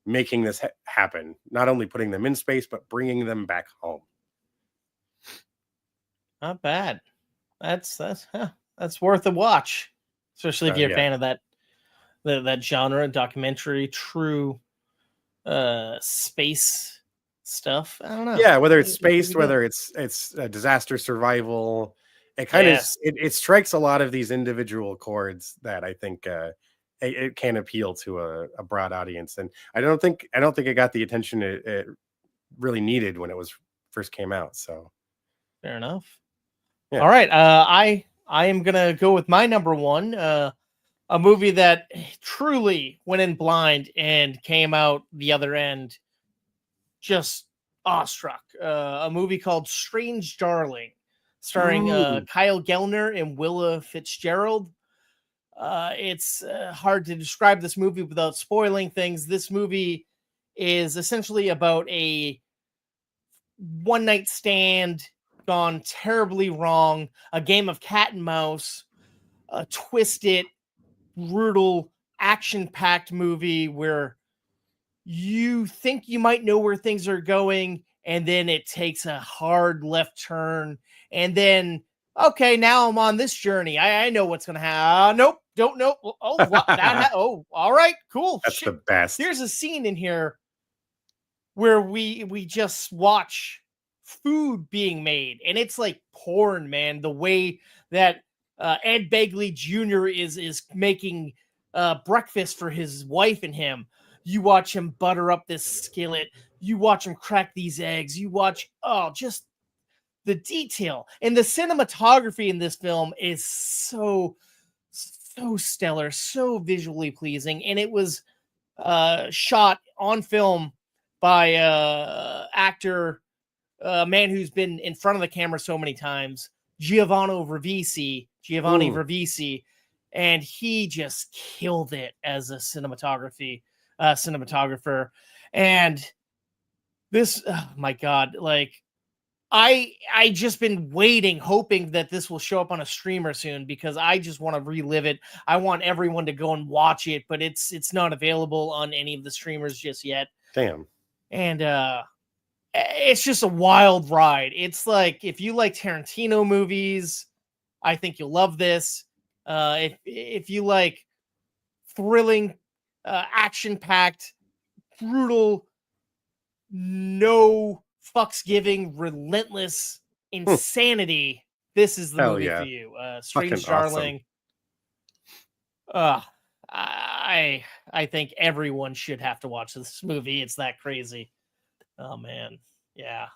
making this happen. Not only putting them in space, but bringing them back home. Not bad. That's worth a watch, especially if you're a fan of that genre, documentary, true space stuff. I don't know. Yeah, whether it's space, whether it's disaster survival, it kind of it strikes a lot of these individual chords that I think it can appeal to a broad audience, and I don't think it got the attention it really needed when it was first came out. So fair enough. Yeah. All right, I am gonna go with my number one, a movie that truly went in blind and came out the other end just awestruck. A movie called Strange Darling, starring Kyle Gellner and Willa Fitzgerald. It's hard to describe this movie without spoiling things. This movie is essentially about a one-night stand gone terribly wrong, a game of cat and mouse, a twisted, brutal, action-packed movie where you think you might know where things are going, and then it takes a hard left turn, and then, okay, now I'm on this journey. I know what's going to happen. Nope, don't know. Oh, what? Oh, all right, cool. That's the best. There's a scene in here where we just watch food being made, and it's like porn, man. The way that Ed Begley Jr. is making breakfast for his wife and him. You watch him butter up this skillet. You watch him crack these eggs. You watch, just the detail. And the cinematography in this film is so stellar, so visually pleasing. And it was shot on film by actor, a man who's been in front of the camera so many times, Giovanni Ribisi, and he just killed it as a cinematographer. And this, oh my God, like I just been waiting, hoping that this will show up on a streamer soon, because I just want to relive it. I want everyone to go and watch it, but it's not available on any of the streamers just yet. Damn. And it's just a wild ride. It's like, if you like Tarantino movies, I think you'll love this. If you like thrilling, action-packed, brutal, no fucks giving, relentless insanity, this is the movie for you. Strange Darling. Awesome. I think everyone should have to watch this movie. It's that crazy. Oh man, yeah,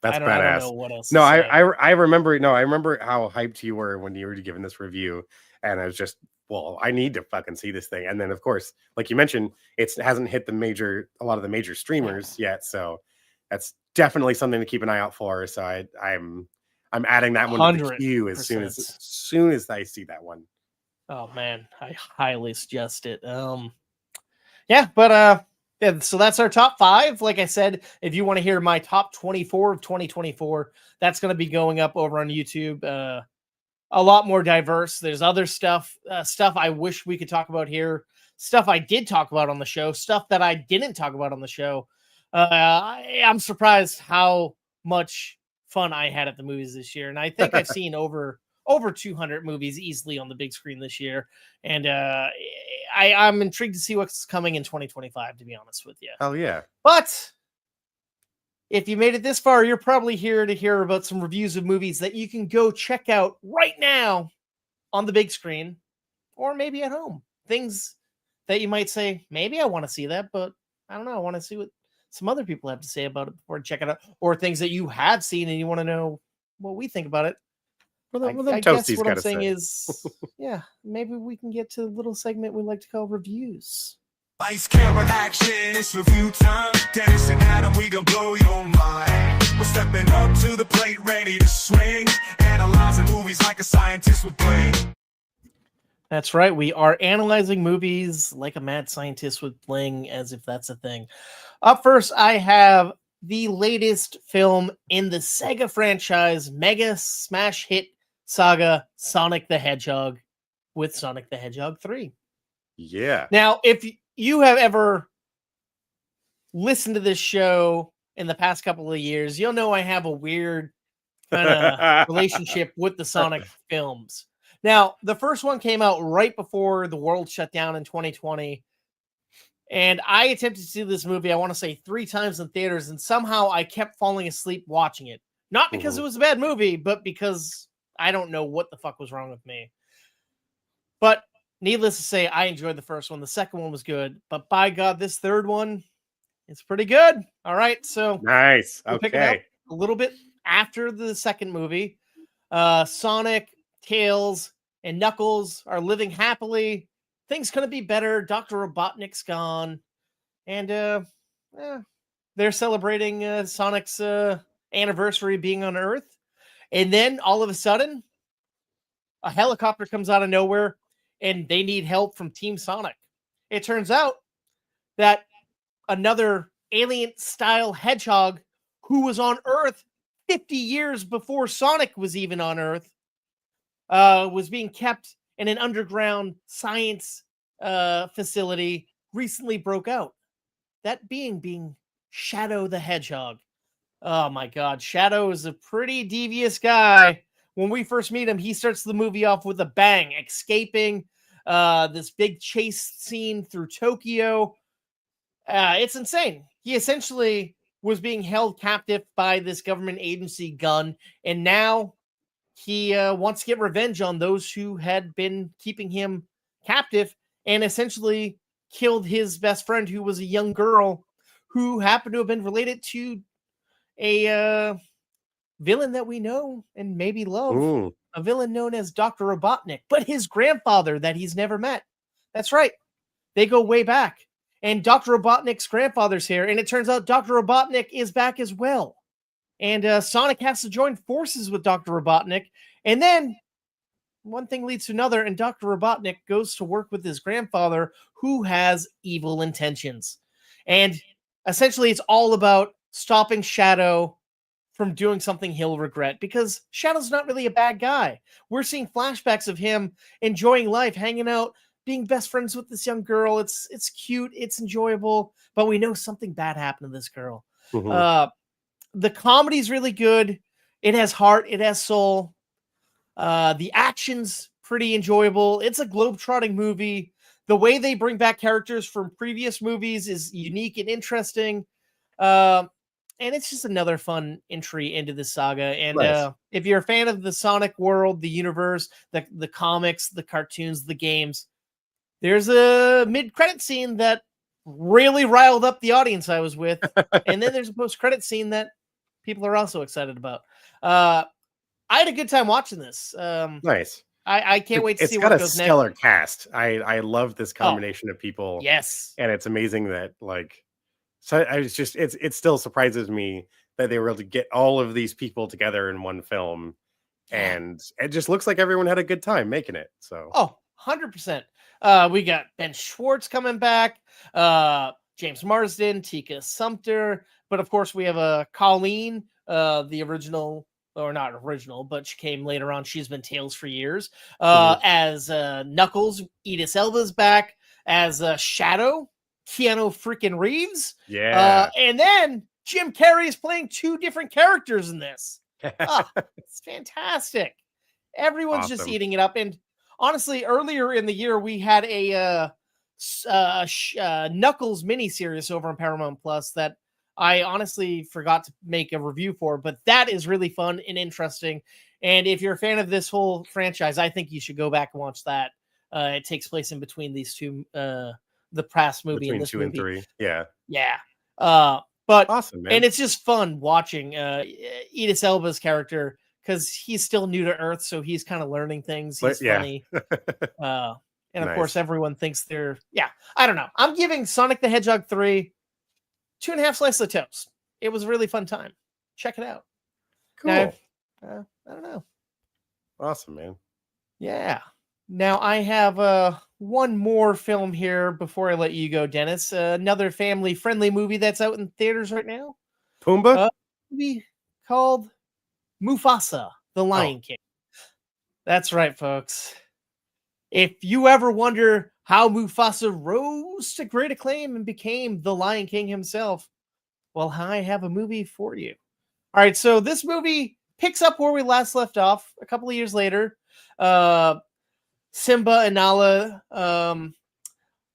that's badass. I don't know what else. No, I remember. No, I remember how hyped you were when you were giving this review, and I was just, well, I need to fucking see this thing. And then, of course, like you mentioned, it hasn't hit a lot of the major streamers yet, so that's definitely something to keep an eye out for. So I'm adding that one to the queue as soon as I see that one. Oh man, I highly suggest it. Yeah, but yeah, so that's our top 5. Like I said, if you want to hear my top 24 of 2024, that's going to be going up over on YouTube. A lot more diverse. There's other stuff I wish we could talk about here. Stuff I did talk about on the show. Stuff that I didn't talk about on the show. I'm surprised how much fun I had at the movies this year. And I think I've seen over 200 movies easily on the big screen this year. And I'm intrigued to see what's coming in 2025, to be honest with you. Oh, yeah. But if you made it this far, you're probably here to hear about some reviews of movies that you can go check out right now on the big screen, or maybe at home. Things that you might say, maybe I want to see that, but I don't know. I want to see what some other people have to say about it before I check it out, or things that you have seen and you want to know what we think about it. I guess what I'm saying is, yeah, maybe we can get to the little segment we like to call reviews. Lights, camera, action, it's review time. Dennis and Adam, we gon' blow your mind. We're stepping up to the plate, ready to swing. Analyzing movies like a scientist with brain. That's right. We are analyzing movies like a mad scientist with bling, as if that's a thing. Up first, I have the latest film in the Sega franchise, mega smash hit saga, Sonic the Hedgehog, with Sonic the Hedgehog 3. Yeah. Now, if you have ever listened to this show in the past couple of years, you'll know I have a weird kind of relationship with the Sonic films. Now, the first one came out right before the world shut down in 2020. And I attempted to see this movie, I want to say 3 times in theaters, and somehow I kept falling asleep watching it. Not because it was a bad movie, but because I don't know what the fuck was wrong with me. But needless to say, I enjoyed the first one. The second one was good. But by God, this third one is pretty good. All right. So nice. we'll pick it up Okay. a little bit after the second movie. Sonic, Tails, and Knuckles are living happily. Things couldn't be better. Dr. Robotnik's gone. And they're celebrating Sonic's anniversary being on Earth. And then all of a sudden, a helicopter comes out of nowhere and they need help from Team Sonic. It turns out that another alien-style hedgehog who was on Earth 50 years before Sonic was even on Earth was being kept in an underground science facility recently broke out. That being Shadow the Hedgehog. Oh my God. Shadow is a pretty devious guy. When we first meet him, he starts the movie off with a bang, escaping this big chase scene through Tokyo. It's insane. He essentially was being held captive by this government agency gun, and now he wants to get revenge on those who had been keeping him captive, and essentially killed his best friend, who was a young girl who happened to have been related to a villain that we know and maybe love. Ooh. A villain known as Dr. Robotnik, but his grandfather that he's never met. That's right. They go way back. And Dr. Robotnik's grandfather's here, and it turns out Dr. Robotnik is back as well. And Sonic has to join forces with Dr. Robotnik, and then one thing leads to another, and Dr. Robotnik goes to work with his grandfather, who has evil intentions. And essentially, it's all about stopping Shadow from doing something he'll regret, because Shadow's not really a bad guy. We're seeing flashbacks of him enjoying life, hanging out, being best friends with this young girl. It's cute, it's enjoyable, but we know something bad happened to this girl. The comedy's really good. It has heart, it has soul. The action's pretty enjoyable. It's a globe-trotting movie. The way they bring back characters from previous movies is unique and interesting. And it's just another fun entry into the saga. And Nice. If you're a fan of the Sonic world, the universe, the comics, the cartoons, the games, there's a mid-credit scene that really riled up the audience I was with. And then there's a post-credit scene that people are also excited about. I had a good time watching this. Nice. I can't wait to see It's what got a goes stellar next. cast. I love this combination of people. Yes. And it's amazing that, like, so I was just it still surprises me that they were able to get all of these people together in one film. Yeah. And it just looks like everyone had a good time making it. So Oh, 100%. We got Ben Schwartz coming back, James Marsden, Tika Sumpter, but of course we have Colleen, the original, or not original, but she came later on. She's been Tails for years. As Knuckles, Idris Elba's back. As Shadow, Keanu freaking Reeves. yeah. And then Jim Carrey is playing 2 different characters in this. It's fantastic. Everyone's just Awesome. eating it up. And honestly, earlier in the year, we had a Knuckles miniseries over on Paramount Plus that I honestly forgot to make a review for, but that is really fun and interesting. And if you're a fan of this whole franchise, I think you should go back and watch that. It takes place in between these two, the past movie Between and this 2 movie. and 3. Yeah. Yeah. But Awesome, man. and it's just fun watching Idris Elba's character, because he's still new to Earth, so he's kind of learning things. He's funny. And of course, Nice. everyone thinks they're, I don't know. I'm giving Sonic the Hedgehog 3 2.5 slices of toast. It was a really fun time. Check it out. Cool. Now, I don't know. Awesome, man. Yeah. Now I have one more film here before I let you go, Dennis. Another family-friendly movie that's out in theaters right now. Pumbaa? Movie called Mufasa, the Oh, Lion King. That's right, folks. If you ever wonder how Mufasa rose to great acclaim and became the Lion King himself, well, I have a movie for you. All right, so this movie picks up where we last left off a couple of years later. Simba and Nala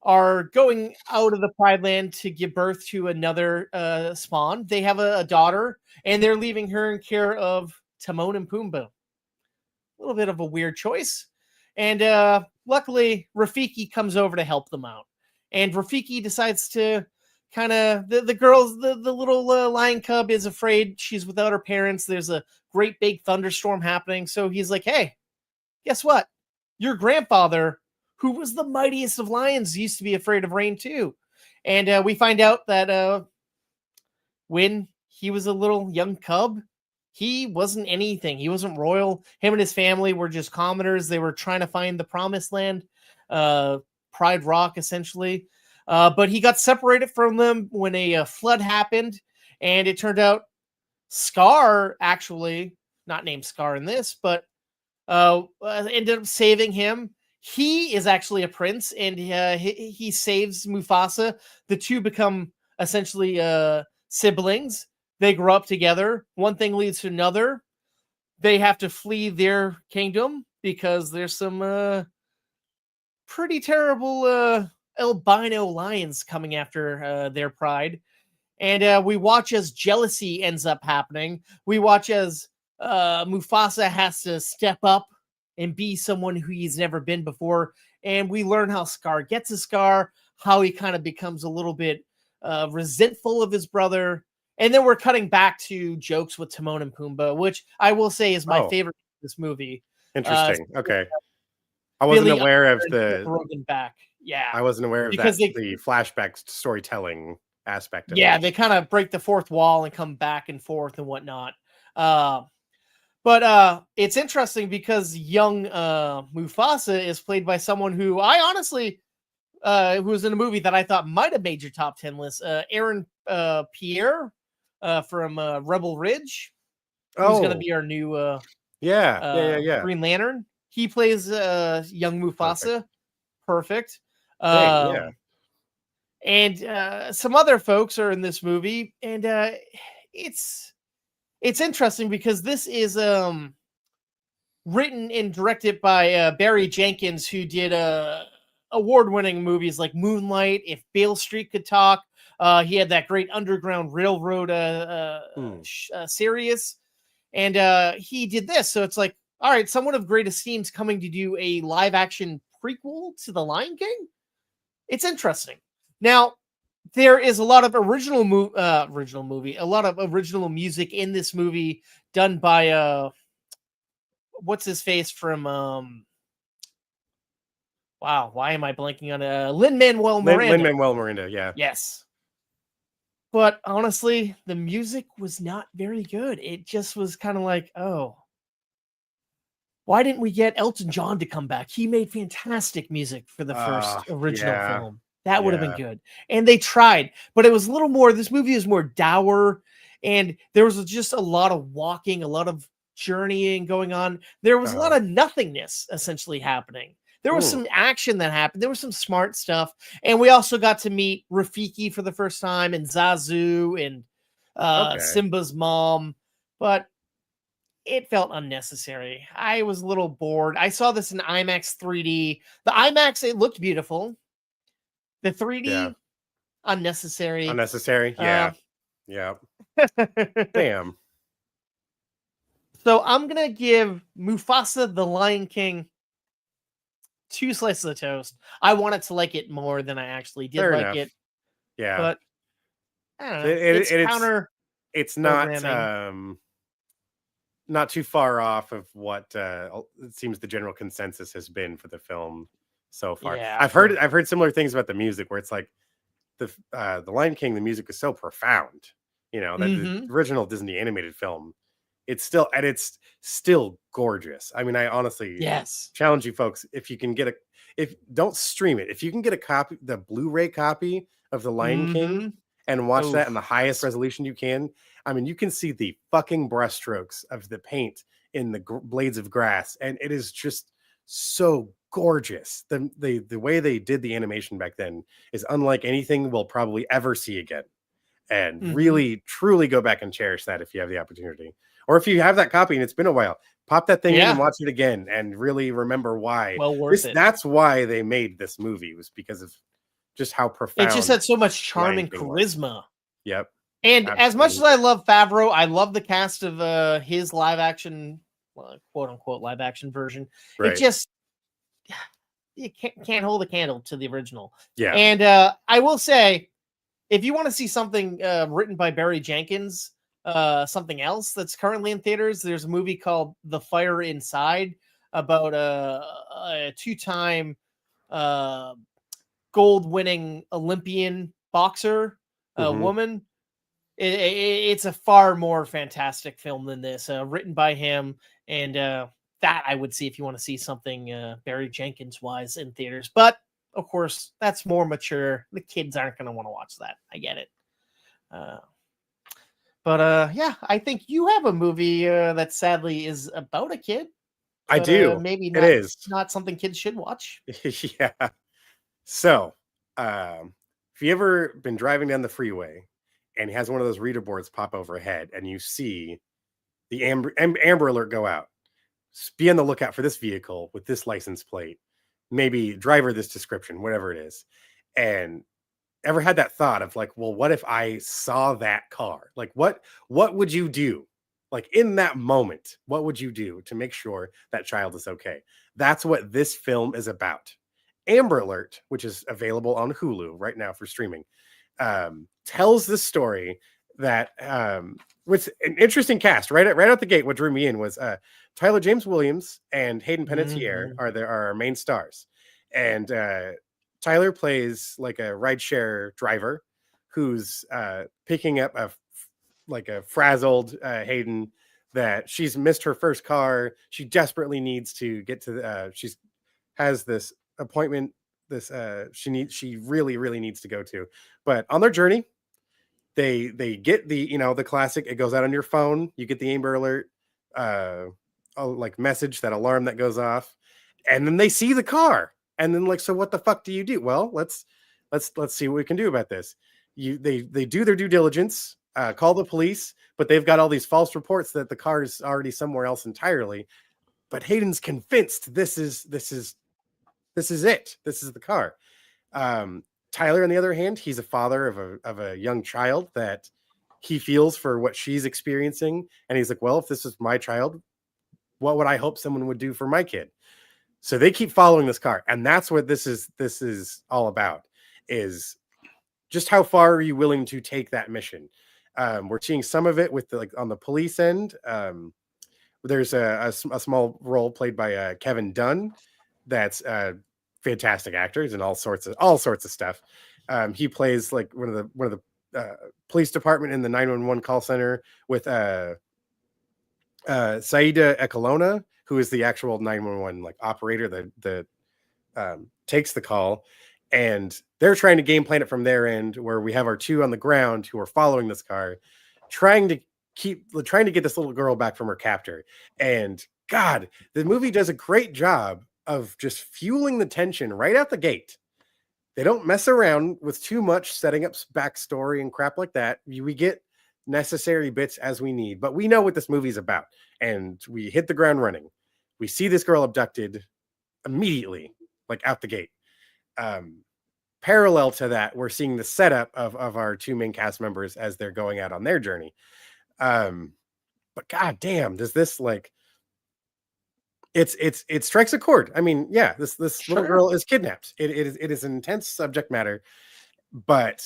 are going out of the Pride Land to give birth to another spawn. They have a daughter, and they're leaving her in care of Timon and Pumbaa. A little bit of a weird choice. And luckily, Rafiki comes over to help them out. And Rafiki decides to kind of, the girls, the little lion cub is afraid she's without her parents. There's a great big thunderstorm happening. So he's like, hey, guess what? Your grandfather, who was the mightiest of lions, used to be afraid of rain too. And we find out that when he was a little young cub, he wasn't anything. He wasn't royal. Him and his family were just commoners. They were trying to find the promised land, Pride Rock, essentially. But he got separated from them when a flood happened. And it turned out Scar, actually, not named Scar in this, but ended up saving him. He is actually a prince, and he saves Mufasa. The two become essentially siblings. They grow up together. One thing leads to another. They have to flee their kingdom because there's some pretty terrible albino lions coming after their pride. And we watch as jealousy ends up happening. We watch as Mufasa has to step up and be someone who he's never been before. And we learn how Scar gets a scar, how he kind of becomes a little bit resentful of his brother. And then we're cutting back to jokes with Timon and Pumbaa, which I will say is my favorite of this movie. Interesting. Okay. I wasn't Billy aware of Rogan back. Yeah. I wasn't aware of because that, the flashback storytelling aspect of yeah, it. they kind of break the fourth wall and come back and forth and whatnot. But it's interesting because young Mufasa is played by someone who I honestly who was in a movie that I thought might have made your top 10 list. Aaron Pierre from Rebel Ridge, who's going to be our new Green Lantern. He plays young Mufasa. Perfect. And some other folks are in this movie, and it's interesting because this is written and directed by Barry Jenkins, who did award-winning movies like Moonlight, If Beale Street Could Talk. He had that great Underground Railroad series, and he did this. So it's like, all right, someone of great esteem's coming to do a live-action prequel to The Lion King. It's interesting. Now, there is a lot of original music in this movie done by what's his face from wow, why am I blanking on Lin-Manuel Miranda? Lin-Manuel Miranda, yeah. Yes. But honestly, the music was not very good. It just was kind of like, oh, why didn't we get Elton John to come back? He made fantastic music for the first original film. That would have been good. And they tried, but it was a little more, this movie is more dour, and there was just a lot of walking, a lot of journeying going on. There was a lot of nothingness essentially happening. There was some action that happened. There was some smart stuff. And we also got to meet Rafiki for the first time, and Zazu, and Simba's mom. But it felt unnecessary. I was a little bored. I saw this in IMAX 3D. The IMAX, it looked beautiful. The 3D, unnecessary. Unnecessary? Yeah. Damn. So I'm going to give Mufasa the Lion King 2 slices of toast. I wanted to like it more than I actually did it. Yeah. But I don't know. It's not too far off of what it seems the general consensus has been for the film so far. Yeah, I've heard similar things about the music, where it's like the Lion King, the music is so profound. You know, that the original Disney animated film it's still gorgeous. I mean, I honestly Yes. challenge you folks, if you can get don't stream it. If you can get a copy, the Blu-ray copy of The Lion King and watch that in the highest resolution you can. I mean, you can see the fucking brushstrokes of the paint in the blades of grass, and it is just so gorgeous. The way they did the animation back then is unlike anything we'll probably ever see again. And really, truly go back and cherish that if you have the opportunity. Or if you have that copy and it's been a while, pop that thing in and watch it again and really remember why. Well worth it. That's why they made this movie, was because of just how profound. It just had so much charm and charisma. Yep. And as much as I love Favreau, I love the cast of his live action, quote unquote, live action version. Right. It just, you can't hold a candle to the original. Yeah. And I will say, if you want to see something written by Barry Jenkins, something else that's currently in theaters, there's a movie called The Fire Inside about a two-time gold-winning Olympian boxer woman. It's a far more fantastic film than this, written by him, and that I would see if you want to see something Barry Jenkins-wise in theaters. But of course, that's more mature. The kids aren't going to want to watch that. I get it. But yeah, I think you have a movie that sadly is about a kid. I do. Maybe not, it is not something kids should watch. Yeah. So, if you ever been driving down the freeway and has one of those reader boards pop overhead and you see the Amber Alert go out, be on the lookout for this vehicle with this license plate. Maybe driver this description, whatever it is. And ever had that thought of like, well, what if I saw that car? Like, what would you do? Like in that moment, what would you do to make sure that child is okay? That's what this film is about. Amber Alert, which is available on Hulu right now for streaming, tells the story that with an interesting cast right out the gate. What drew me in was Tyler James Williams and Hayden Panettiere are our main stars. And Tyler plays like a rideshare driver who's picking up a frazzled Hayden that she's missed her first car. She desperately needs to get to she's has this appointment she really needs to go to. But on their journey, they get the classic, it goes out on your phone, you get the Amber Alert like message, that alarm that goes off, and then they see the car, and then like, so what the fuck do you do? Well, let's see what we can do about this. They do their due diligence, call the police, but they've got all these false reports that the car is already somewhere else entirely. But Hayden's convinced this is it. This is the car. Tyler, on the other hand, he's a father of a young child that he feels for what she's experiencing. And he's like, well, if this is my child, what would I hope someone would do for my kid? So they keep following this car. And that's what this is all about, is just how far are you willing to take that mission? We're seeing some of it with on the police end. There's a small role played by Kevin Dunn. That's fantastic actors and all sorts of stuff. He plays like one of the police department in the 911 call center with Saida Ekalona, who is the actual 911 like operator that takes the call, and they're trying to game plan it from their end, where we have our two on the ground who are following this car, trying to get this little girl back from her captor. And God, the movie does a great job of just fueling the tension right out the gate. They don't mess around with too much setting up backstory and crap like that. We get necessary bits as we need, but we know what this movie's about, and we hit the ground running. We see this girl abducted immediately, like out the gate. Parallel to that, we're seeing the setup of our two main cast members as they're going out on their journey. But God damn, does this like it strikes a chord. I mean, yeah, this little girl is kidnapped. It is an intense subject matter, but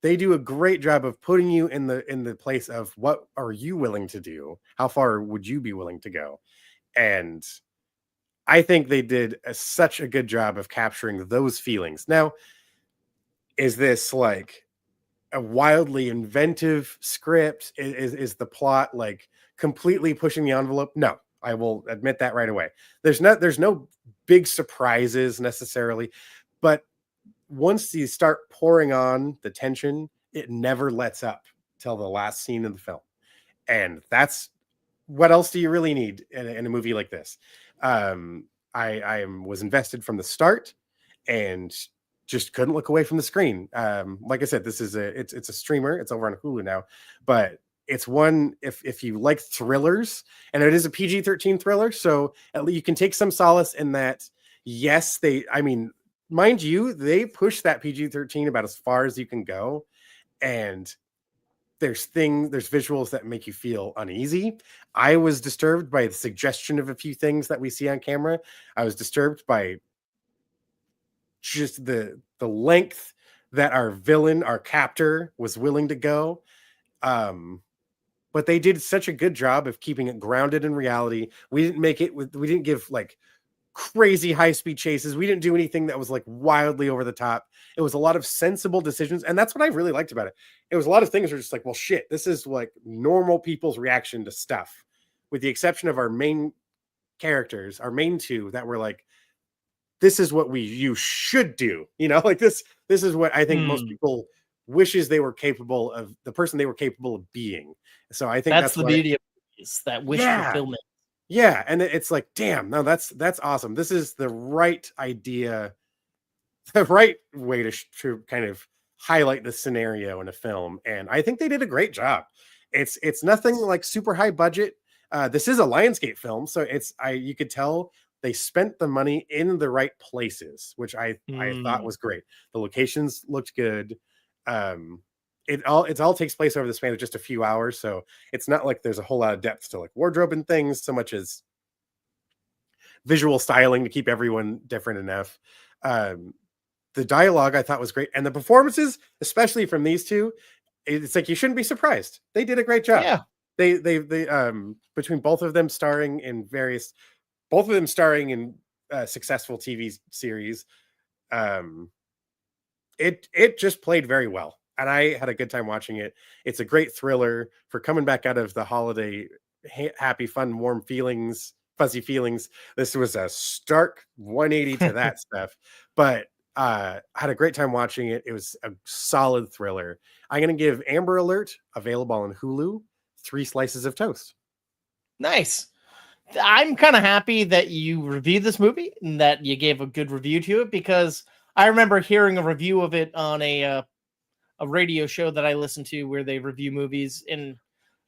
they do a great job of putting you in the place of what are you willing to do? How far would you be willing to go? And I think they did such a good job of capturing those feelings. Now, is this like a wildly inventive script? Is the plot like completely pushing the envelope? No, I will admit that right away. There's no big surprises necessarily, but once you start pouring on the tension, it never lets up till the last scene of the film. And that's what else do you really need in a movie like this? I was invested from the start and just couldn't look away from the screen. Like I said, it's a streamer. It's over on Hulu now, but it's one if you like thrillers, and it is a PG-13 thriller, so at least you can take some solace in that. Yes, mind you, they push that PG-13 about as far as you can go, and there's visuals that make you feel uneasy. I was disturbed by the suggestion of a few things that we see on camera. I was disturbed by just the length that our captor was willing to go. But they did such a good job of keeping it grounded in reality. We didn't give like crazy high-speed chases. We didn't do anything that was like wildly over the top. It was a lot of sensible decisions, and that's what I really liked about it. It was a lot of things were just like, well, shit, this is like normal people's reaction to stuff, with the exception of our main characters, our main two that were like, this is what you should do, like this is what I think most people wishes they were capable of, the person they were capable of being. So I think that's the beauty of movies, that wish fulfillment. Yeah, and it's like, damn, no, that's awesome. This is the right idea, the right way to kind of highlight the scenario in a film, and I think they did a great job. It's nothing like super high budget. This is a Lionsgate film, so you could tell they spent the money in the right places, which I thought was great. The locations looked good. It all takes place over the span of just a few hours, so it's not like there's a whole lot of depth to like wardrobe and things, so much as visual styling to keep everyone different enough. The dialogue I thought was great, and the performances, especially from these two, it's like you shouldn't be surprised. They did a great job. Yeah, they between both of them starring in successful TV series. It just played very well, and I had a good time watching it. It's a great thriller for coming back out of the holiday happy, fun, warm feelings, fuzzy feelings. This was a stark 180 to that stuff, but I had a great time watching it. It was a solid thriller. I'm going to give Amber Alert, available on Hulu, 3 slices of toast. Nice. I'm kind of happy that you reviewed this movie and that you gave a good review to it, because I remember hearing a review of it on a radio show that I listened to where they review movies. And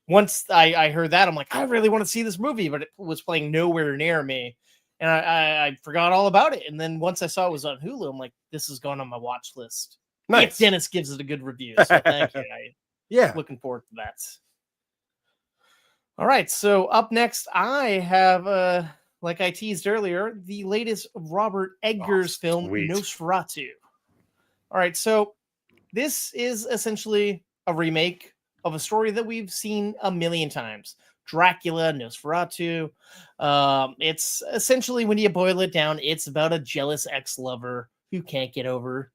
once I heard that, I'm like, I really want to see this movie, but it was playing nowhere near me. And I forgot all about it. And then once I saw it was on Hulu, I'm like, this is going on my watch list. Nice. If Dennis gives it a good review. So thank you. Yeah. Looking forward to that. All right. So up next, I have, like I teased earlier, the latest Robert Eggers film, Nosferatu. All right. So this is essentially a remake of a story that we've seen a million times. Dracula, Nosferatu. It's essentially, when you boil it down, it's about a jealous ex-lover who can't get over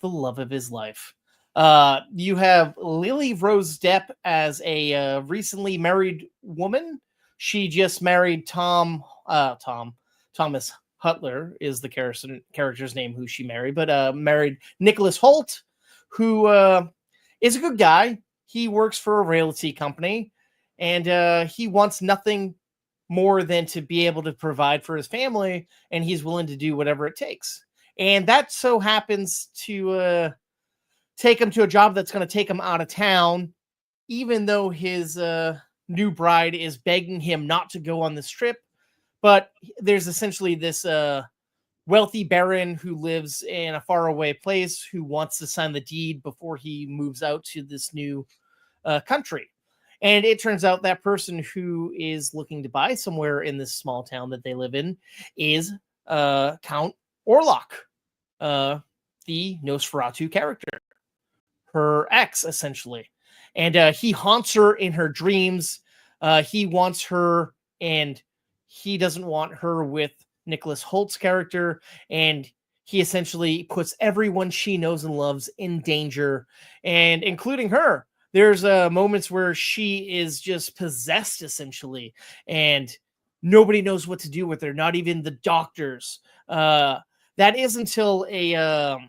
the love of his life. You have Lily Rose Depp as a recently married woman. She just married Thomas Hutler is the character's name who she married, but married Nicholas Hoult, who is a good guy. He works for a realty company, and he wants nothing more than to be able to provide for his family, and he's willing to do whatever it takes. And that so happens to take him to a job that's going to take him out of town, even though his new bride is begging him not to go on this trip. But there's essentially this wealthy baron who lives in a faraway place who wants to sign the deed before he moves out to this new country. And it turns out that person who is looking to buy somewhere in this small town that they live in is Count Orlok, the Nosferatu character, her ex, essentially. And he haunts her in her dreams. He wants her, and he doesn't want her with Nicholas Holt's character. And he essentially puts everyone she knows and loves in danger, and including her. there's moments where she is just possessed essentially, and nobody knows what to do with her, not even the doctors. That is until the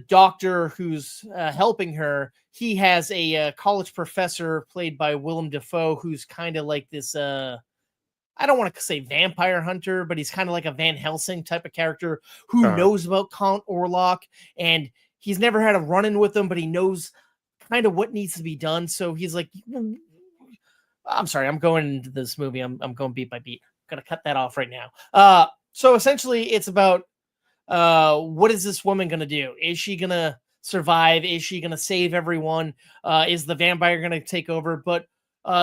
doctor who's helping her, he has a college professor played by Willem Dafoe, who's kind of like this I don't want to say vampire hunter, but he's kind of like a Van Helsing type of character who knows about Count Orlok, and he's never had a run-in with him, but he knows kind of what needs to be done. So he's like, I'm sorry, I'm going into this movie. I'm going beat by beat. I'm gonna cut that off right now. So essentially it's about what is this woman gonna do? Is she gonna survive? Is she gonna save everyone? Is the vampire gonna take over? But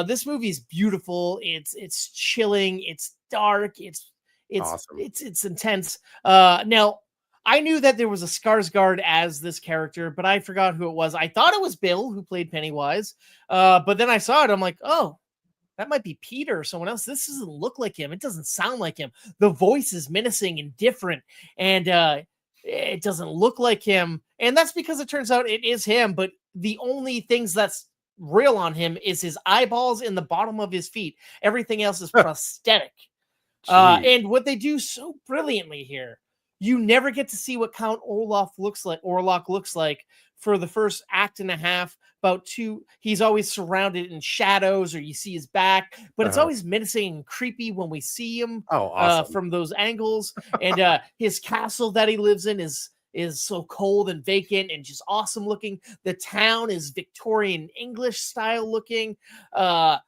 this movie is beautiful. It's chilling. It's dark. It's Awesome. it's intense. Now I knew that there was a Skarsgård as this character, but I forgot who it was. I thought it was Bill who played Pennywise. But then I saw it. I'm like, oh, that might be Peter or someone else. This doesn't look like him. It doesn't sound like him. The voice is menacing and different, and it doesn't look like him. And that's because it turns out it is him. But the only things that's real on him is his eyeballs and the bottom of his feet. Everything else is prosthetic. And what they do so brilliantly here, you never get to see what Count Orlok looks like for the first act and a half. About two, he's always surrounded in shadows, or you see his back, but it's always menacing and creepy when we see him from those angles. And his castle that he lives in is so cold and vacant and just awesome looking. The town is Victorian English style looking. The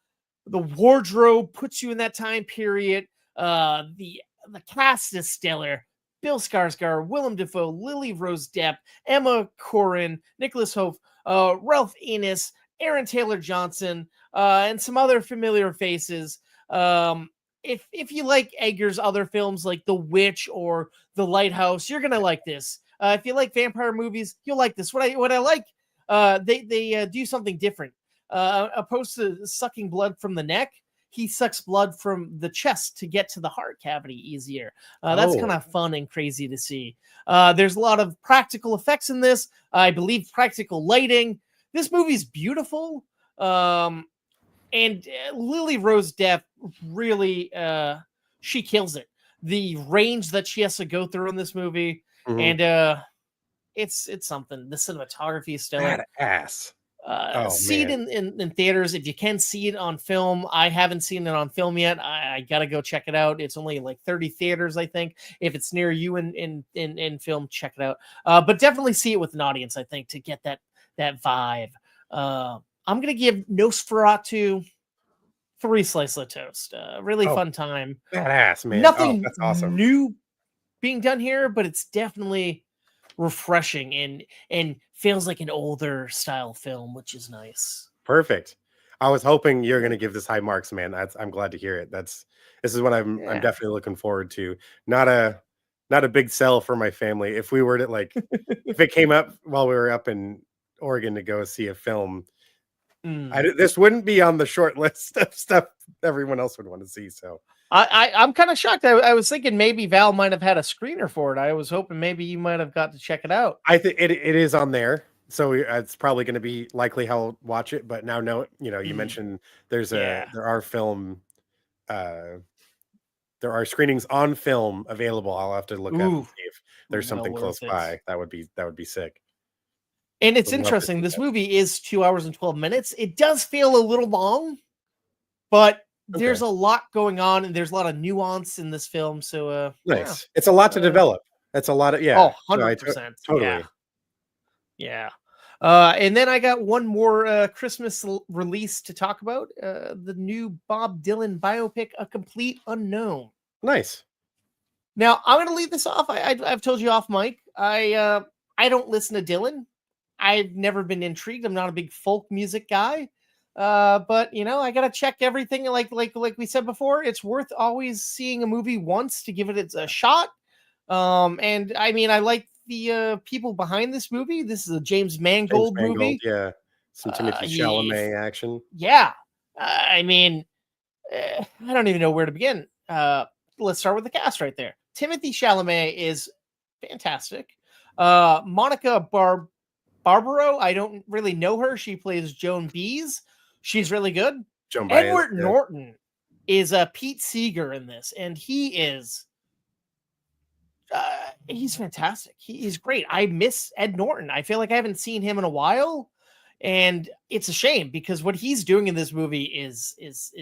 wardrobe puts you in that time period. The cast is stellar. Bill Skarsgård, Willem Dafoe, Lily Rose Depp, Emma Corrin, Nicholas Hoult, Ralph Innes, Aaron Taylor Johnson, and some other familiar faces. If you like Eggers' other films like The Witch or The Lighthouse, you're gonna like this. If you like vampire movies, you'll like this. What I like, they do something different. Opposed to sucking blood from the neck, he sucks blood from the chest to get to the heart cavity easier. That's kind of fun and crazy to see. There's a lot of practical effects in this. I believe practical lighting. This movie's beautiful. And Lily Rose Depp really, she kills it. The range that she has to go through in this movie, and it's something. The cinematography is stellar. Badass. See it in theaters if you can see it on film. I haven't seen it on film yet. I gotta go check it out. It's only like 30 theaters, I think. If it's near you in film, check it out. But definitely see it with an audience, I think, to get that vibe. I'm gonna give Nosferatu 3 slices of toast. Really fun time. Badass, man. Nothing that's awesome. new being done here, but it's definitely refreshing and feels like an older style film, which is nice. Perfect. I was hoping you're going to give this high marks, man. I'm glad to hear it. This is what I'm definitely looking forward to. Not a big sell for my family. If we were to if it came up while we were up in Oregon to go see a film, this wouldn't be on the short list of stuff everyone else would want to see. So I'm kind of shocked. I was thinking maybe Val might have had a screener for it. I was hoping maybe you might have got to check it out. I think it is on there, so it's probably going to be likely how I'll watch it. But now, you mentioned there are screenings on film available. I'll have to look up and see if there's something close by. That would be sick. And it's interesting. This movie is 2 hours and 12 minutes. It does feel a little long, but there's a lot going on, and there's a lot of nuance in this film. So nice. It's a lot to develop. That's a lot of 100%. Totally. Yeah. And then I got one more Christmas release to talk about. The new Bob Dylan biopic, A Complete Unknown. Nice. Now I'm going to leave this off. I've told you off mic. I don't listen to Dylan. I've never been intrigued. I'm not a big folk music guy. But I gotta check everything. Like we said before, it's worth always seeing a movie once to give it a shot. And I mean, I like the people behind this movie. This is a James Mangold movie. Yeah, some Timothy Chalamet action. Yeah, I mean, I don't even know where to begin. Let's start with the cast right there. Timothy Chalamet is fantastic. Monica Barbaro. I don't really know her. She plays Joan Bees. She's really good. Joan Baez, Edward yeah. Norton is Pete Seeger in this, and he is he's fantastic. He's great. I miss Ed Norton. I feel like I haven't seen him in a while, and it's a shame because what he's doing in this movie is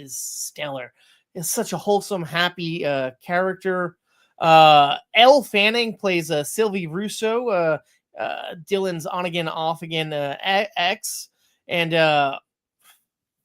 stellar. It's such a wholesome, happy character. Elle Fanning plays Sylvie Russo, Dylan's on again, off again ex, and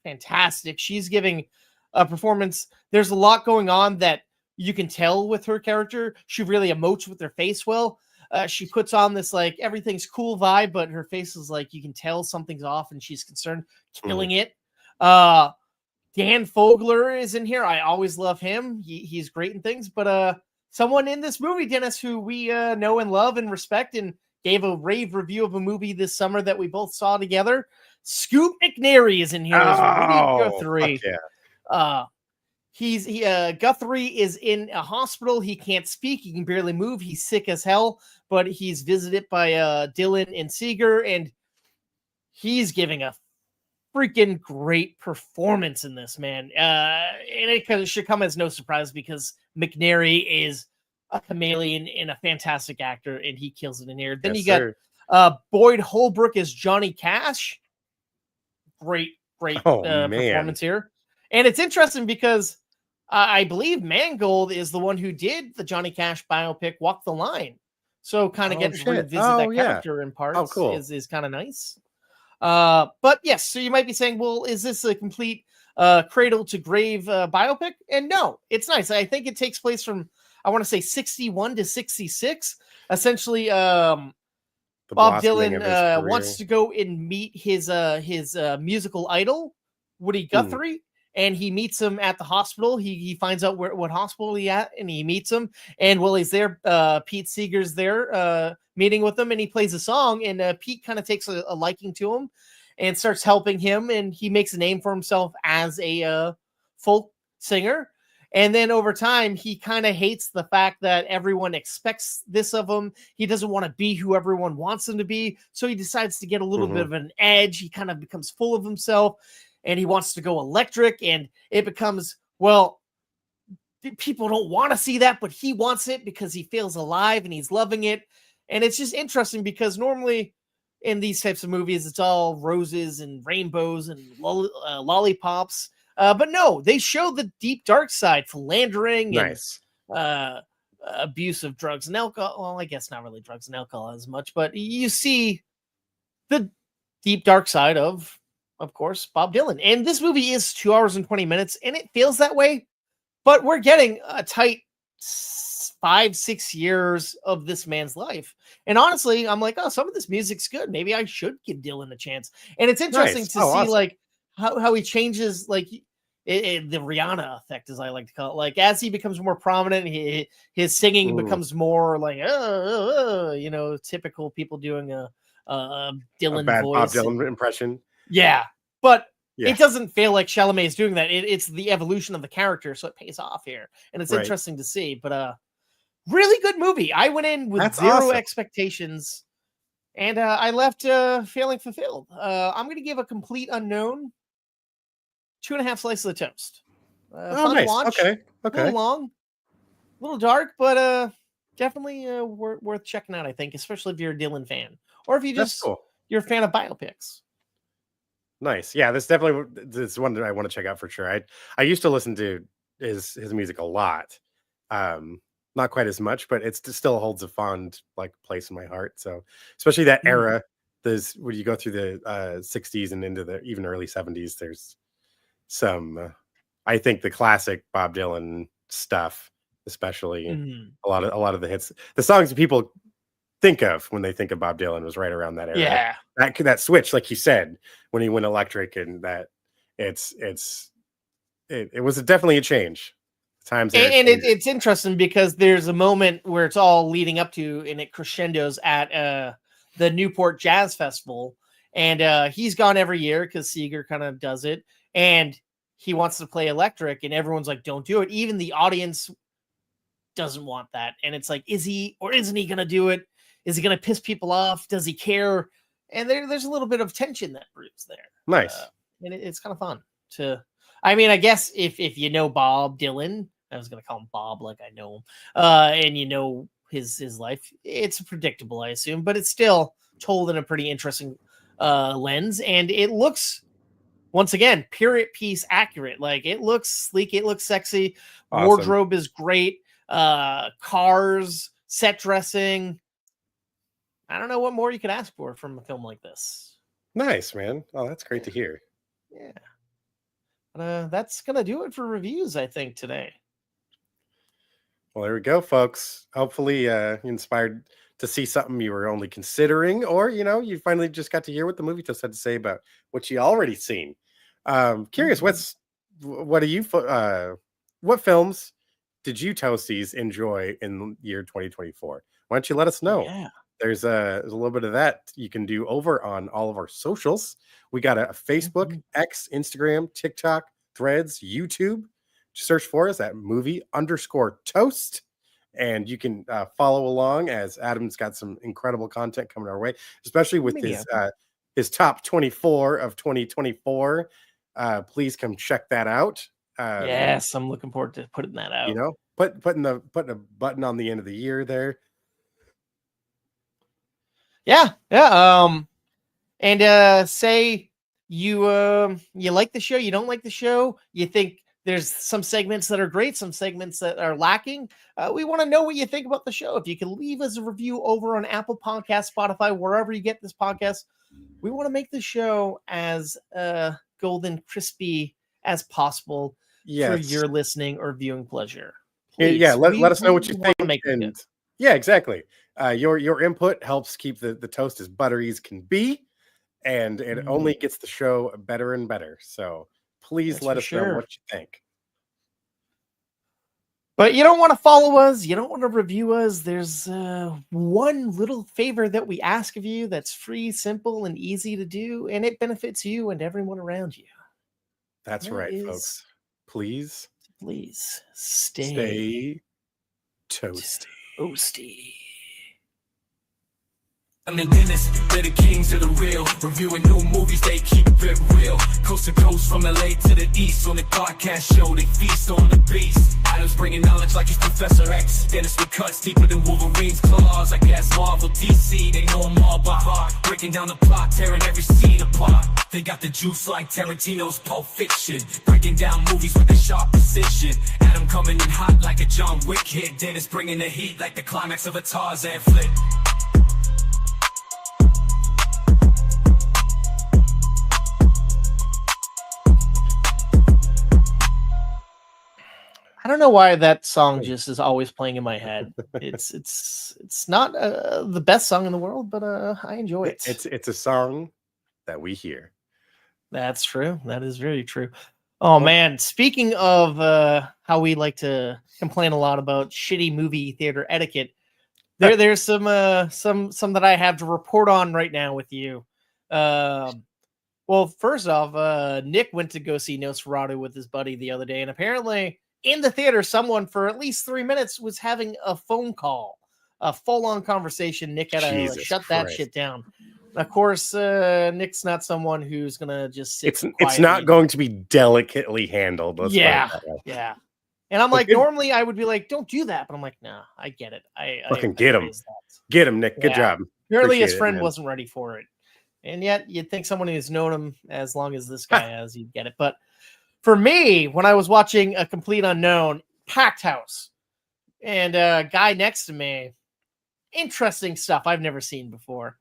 fantastic. She's giving a performance. There's a lot going on that you can tell with her character. She really emotes with her face well. She puts on this like everything's cool vibe, but her face is like you can tell something's off and she's concerned, killing it. Dan Fogler is in here. I always love him. He's great in things, but someone in this movie, Dennis, who we know and love and respect and gave a rave review of a movie this summer that we both saw together. Scoot McNairy is in here as Woody Guthrie. Yeah. Guthrie is in a hospital. He can't speak. He can barely move. He's sick as hell, but he's visited by Dylan and Seeger, and he's giving a freaking great performance in this, man. And it should come as no surprise because McNairy is a chameleon and a fantastic actor, and he kills it in here. Then you got Boyd Holbrook as Johnny Cash. Great performance here. And it's interesting because I believe Mangold is the one who did the Johnny Cash biopic Walk the Line. So kind of get to revisit that character in parts is kind of nice. But yes, so you might be saying, well, is this a complete cradle to grave biopic? And no, it's nice. I think it takes place from, I want to say 61 to 66. Essentially, Bob Dylan wants to go and meet his musical idol, Woody Guthrie, and he meets him at the hospital. He finds out what hospital he's at, and he meets him. And while he's there, Pete Seeger's there meeting with him, and he plays a song, and Pete kind of takes a liking to him and starts helping him, and he makes a name for himself as a folk singer. And then over time, he kind of hates the fact that everyone expects this of him. He doesn't want to be who everyone wants him to be. So he decides to get a little bit of an edge. He kind of becomes full of himself and he wants to go electric. And it becomes, well, people don't want to see that, but he wants it because he feels alive and he's loving it. And it's just interesting because normally in these types of movies, it's all roses and rainbows and lollipops. But no, they show the deep dark side, philandering and abuse of drugs and alcohol. Well, I guess not really drugs and alcohol as much, but you see the deep dark side of course, Bob Dylan. And this movie is 2 hours and 20 minutes, and it feels that way. But we're getting a tight 5-6 years of this man's life. And honestly, I'm like, oh, some of this music's good. Maybe I should give Dylan a chance. And it's interesting to see like how he changes, like the Rihanna effect, as I like to call it. Like as he becomes more prominent, his singing becomes more like, typical people doing a Dylan bad voice, Bob Dylan impression. Yeah, but it doesn't feel like Chalamet is doing that. It's the evolution of the character, so it pays off here, and it's interesting to see. But really good movie. I went in with zero expectations, and I left feeling fulfilled. I'm going to give a complete unknown 2.5 slices of toast. Fun to watch. Okay. A little long, a little dark, but definitely worth checking out. I think, especially if you're a Dylan fan, or if you just you're a fan of biopics. Nice. Yeah, this one that I want to check out for sure. I used to listen to his music a lot. Not quite as much, but it still holds a fond place in my heart. So especially that era, when you go through the 60s and into the even early 70s, there's some I think the classic Bob Dylan stuff, especially a lot of the hits, the songs that people think of when they think of Bob Dylan was right around that era. Yeah, that switch, like you said, when he went electric, and that it was definitely a change. It's interesting because there's a moment where it's all leading up to, and it crescendos at the Newport Jazz Festival, and he's gone every year because Seeger kind of does it, and he wants to play electric, and everyone's like, "Don't do it." Even the audience doesn't want that, and it's like, is he or isn't he going to do it? Is he going to piss people off? Does he care? and there's a little bit of tension that brews there. Nice. And it's kind of fun to. I mean, I guess if you know Bob Dylan, I was gonna call him Bob like I know him, and you know his life, it's predictable, I assume, but it's still told in a pretty interesting lens, and it looks, once again, period piece accurate. Like, it looks sleek, it looks sexy. Awesome. Wardrobe is great. Cars, set dressing. I don't know what more you could ask for from a film like this. Nice, man. Oh, that's great to hear. Yeah. That's gonna do it for reviews, I think, today. Well, there we go, folks. Hopefully you're inspired to see something you were only considering, or you finally just got to hear what the movie toast had to say about what you already seen. Curious, what films did you toasties enjoy in the year 2024? Why don't you let us know? Yeah. There's a little bit of that you can do over on all of our socials. We got a Facebook, X, Instagram, TikTok, Threads, YouTube. Search for us at movie_toast, and you can follow along as Adam's got some incredible content coming our way, especially with his top 24 of 2024. Please come check that out. Yes, I'm looking forward to putting that out. Putting a button on the end of the year there. Yeah. And say you like the show, you don't like the show, you think there's some segments that are great, some segments that are lacking. We want to know what you think about the show. If you can leave us a review over on Apple Podcasts, Spotify, wherever you get this podcast, we want to make the show as golden crispy as possible for your listening or viewing pleasure. Please. Let us know what you think. And yeah, exactly. Your input helps keep the toast as buttery as can be, and it only gets the show better and better. So please let us know what you think. But you don't want to follow us, you don't want to review us. There's one little favor that we ask of you that's free, simple, and easy to do, and it benefits you and everyone around you. That's right, folks. Please stay toasty. I'm the Dennis, they're the kings of the real. Reviewing new movies, they keep it real. Coast to coast, from LA to the east. On the podcast show, they feast on the beast. Adam's bringing knowledge like he's Professor X. Dennis with cuts deeper than Wolverine's claws. I guess Marvel, DC, they know them all by heart. Breaking down the plot, tearing every scene apart. They got the juice like Tarantino's Pulp Fiction. Breaking down movies with a sharp precision. Adam coming in hot like a John Wick hit. Dennis bringing the heat like the climax of a Tarzan flick. I don't know why that song just is always playing in my head. It's not the best song in the world, but I enjoy it. It's a song that we hear. That's true. That is very true. Oh man, speaking of how we like to complain a lot about shitty movie theater etiquette, there's some that I have to report on right now with you. Well, first off, Nick went to go see Nosferatu with his buddy the other day, and apparently in the theater, someone for at least 3 minutes was having a phone call, a full-on conversation. Nick had to shut that shit down. Of course, Nick's not someone who's gonna just sit. It's not going to be delicately handled. Yeah. And I'm like, normally I would be like, don't do that, but I'm like, nah, I get it. I get him, Nick. Good job. Apparently, his friend wasn't ready for it, and yet you'd think someone who's known him as long as this guy has, you'd get it. But for me, when I was watching A Complete Unknown, packed house, and a guy next to me, interesting stuff I've never seen before.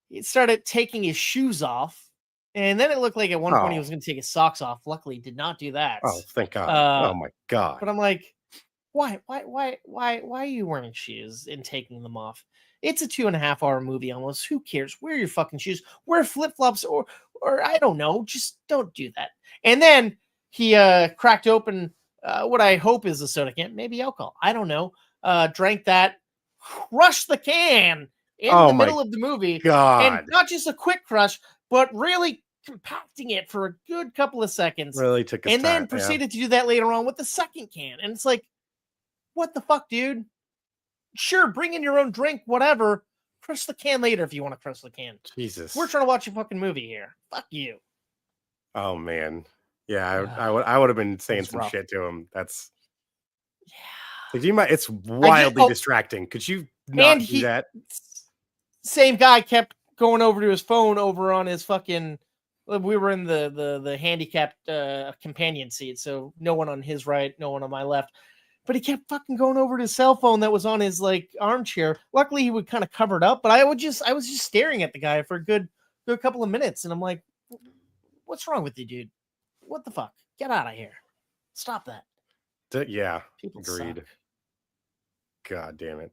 He started taking his shoes off, and then it looked like at one point he was going to take his socks off. Luckily, did not do that. Oh, thank God! Oh my God! But I'm like, why are you wearing shoes and taking them off? It's a 2.5 hour movie almost. Who cares? Wear your fucking shoes. Wear flip flops or I don't know. Just don't do that. And then he cracked open what I hope is a soda can, maybe alcohol. I don't know. Drank that, crushed the can in the middle of the movie. God. And not just a quick crush, but really compacting it for a good couple of seconds. Really took his time. And then proceeded to do that later on with the second can. And it's like, what the fuck, dude? Sure, bring in your own drink, whatever. crush the can later if you want to crush the can. Jesus. We're trying to watch a fucking movie here. Fuck you. Oh man. Yeah, I would have been saying That's some rough. shit to him. That's Yeah. like, it's wildly distracting. Could you not do that? Same guy kept going over to his phone over on his fucking. We were in the handicapped companion seat, so no one on his right, no one on my left. But he kept fucking going over to his cell phone that was on his like armchair. Luckily, he would kind of cover it up, but I was just staring at the guy for a good couple of minutes, and I'm like, "What's wrong with you, dude? What the fuck? Get out of here! Stop that!" Yeah, People agreed. suck. God damn it.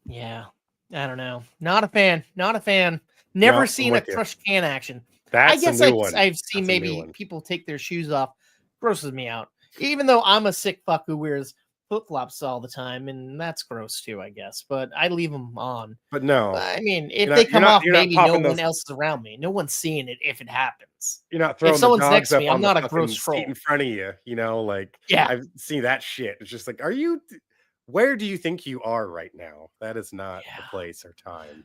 Yeah, I don't know. Not a fan. Not a fan. Never No, seen a crushed can action. That's I guess a new one. I've seen maybe people take their shoes off. Grosses me out. Even though I'm a sick fuck who wears flip-flops all the time, and that's gross too, I guess. But I leave them on. But no. I mean, if they come off, maybe no one else is around me. No one's seeing it if it happens. You're not throwing if someone's the next dogs to me, up I'm on not the a gross seat troll. in front of you, like, yeah, I've seen that shit. It's just like, where do you think you are right now? That is not the place or time.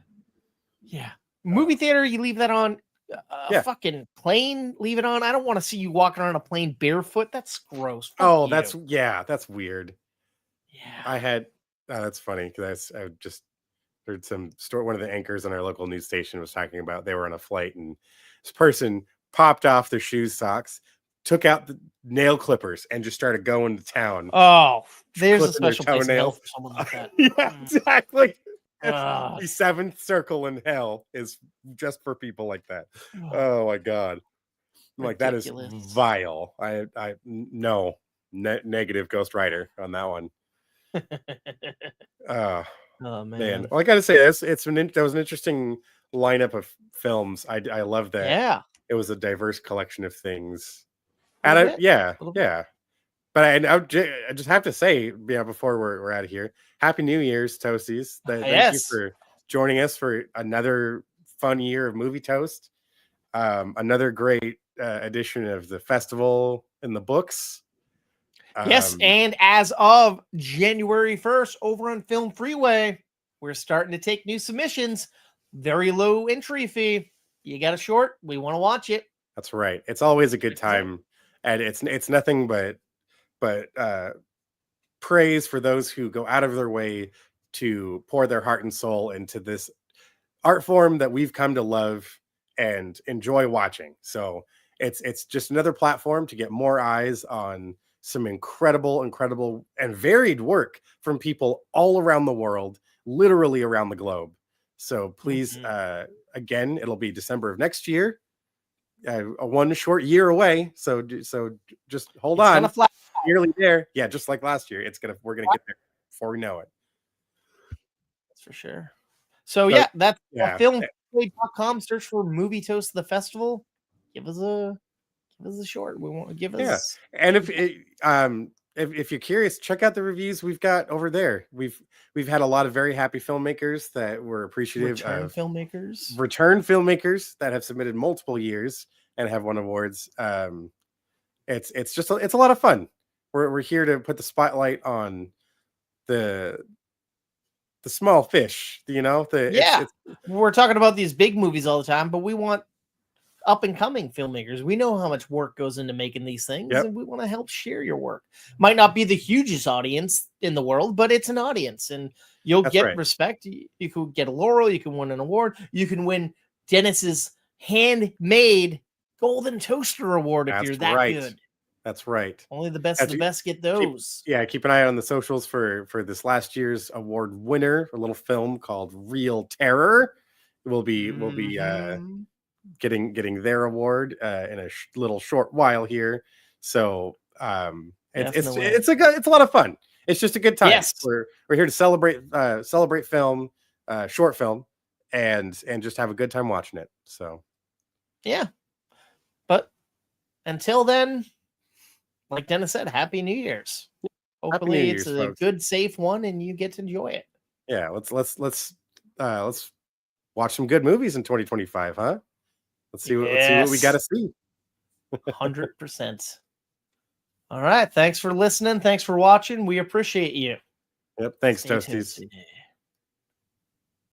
Yeah. Movie theater, you leave that on. Fucking plane, leave it on. I don't want to see you walking around a plane barefoot. That's gross. Fuck you. That's weird. Yeah. I had that's funny because I just heard one of the anchors on our local news station was talking about they were on a flight and this person popped off their shoes, socks, took out the nail clippers and just started going to town. Oh, there's a special place in hell for someone like that. Yeah, exactly. The seventh circle in hell is just for people like that. Oh my god! I'm like, that is vile. No negative Ghost Rider on that one. Oh man! Well, I gotta say that was an interesting lineup of films. I love that. Yeah, it was a diverse collection of things. And yeah. But I just have to say, before we're out of here, Happy New Year's, Toasties. Thank you for joining us for another fun year of Movie Toast. Another great edition of the festival in the books. Yes, and as of January 1st, over on Film Freeway, we're starting to take new submissions. Very low entry fee. You got a short, we want to watch it. That's right. It's always a good time. And it's nothing but praise for those who go out of their way to pour their heart and soul into this art form that we've come to love and enjoy watching. So it's just another platform to get more eyes on some incredible and varied work from people all around the world, literally around the globe. So please, again, it'll be December of next year. One short year away, so just hold on. Nearly there, yeah. Just like last year, we're gonna get there before we know it. That's for sure. So that's filmplay.com. Search for Movie Toast the Festival. Give us a short. We want to give us. Yeah, and if you're curious, check out the reviews we've got over there. We've had a lot of very happy filmmakers that were appreciative of return filmmakers that have submitted multiple years and have won awards. It's a lot of fun. We're here to put the spotlight on the small fish, we're talking about these big movies all the time, but we want up and coming filmmakers. We know how much work goes into making these things, and we want to help share your work. Might not be the hugest audience in the world, but it's an audience, and you'll get respect. You could get a laurel, you can win an award, you can win Dennis's handmade golden toaster award if you're that good. That's right. Only the best of the best get those. Keep an eye on the socials for this last year's award winner, a little film called Real Terror. We'll be getting their award in a little short while here. So it's a lot of fun. It's just a good time. Yes. We're here to celebrate film, short film, and just have a good time watching it. So yeah. But until then, like Dennis said, Happy New Year's. Hopefully it's a good, safe one and you get to enjoy it. Yeah, let's watch some good movies in 2025, huh? Let's see what we got to see. 100%. All right. Thanks for listening. Thanks for watching. We appreciate you. Yep. Thanks, Toasties.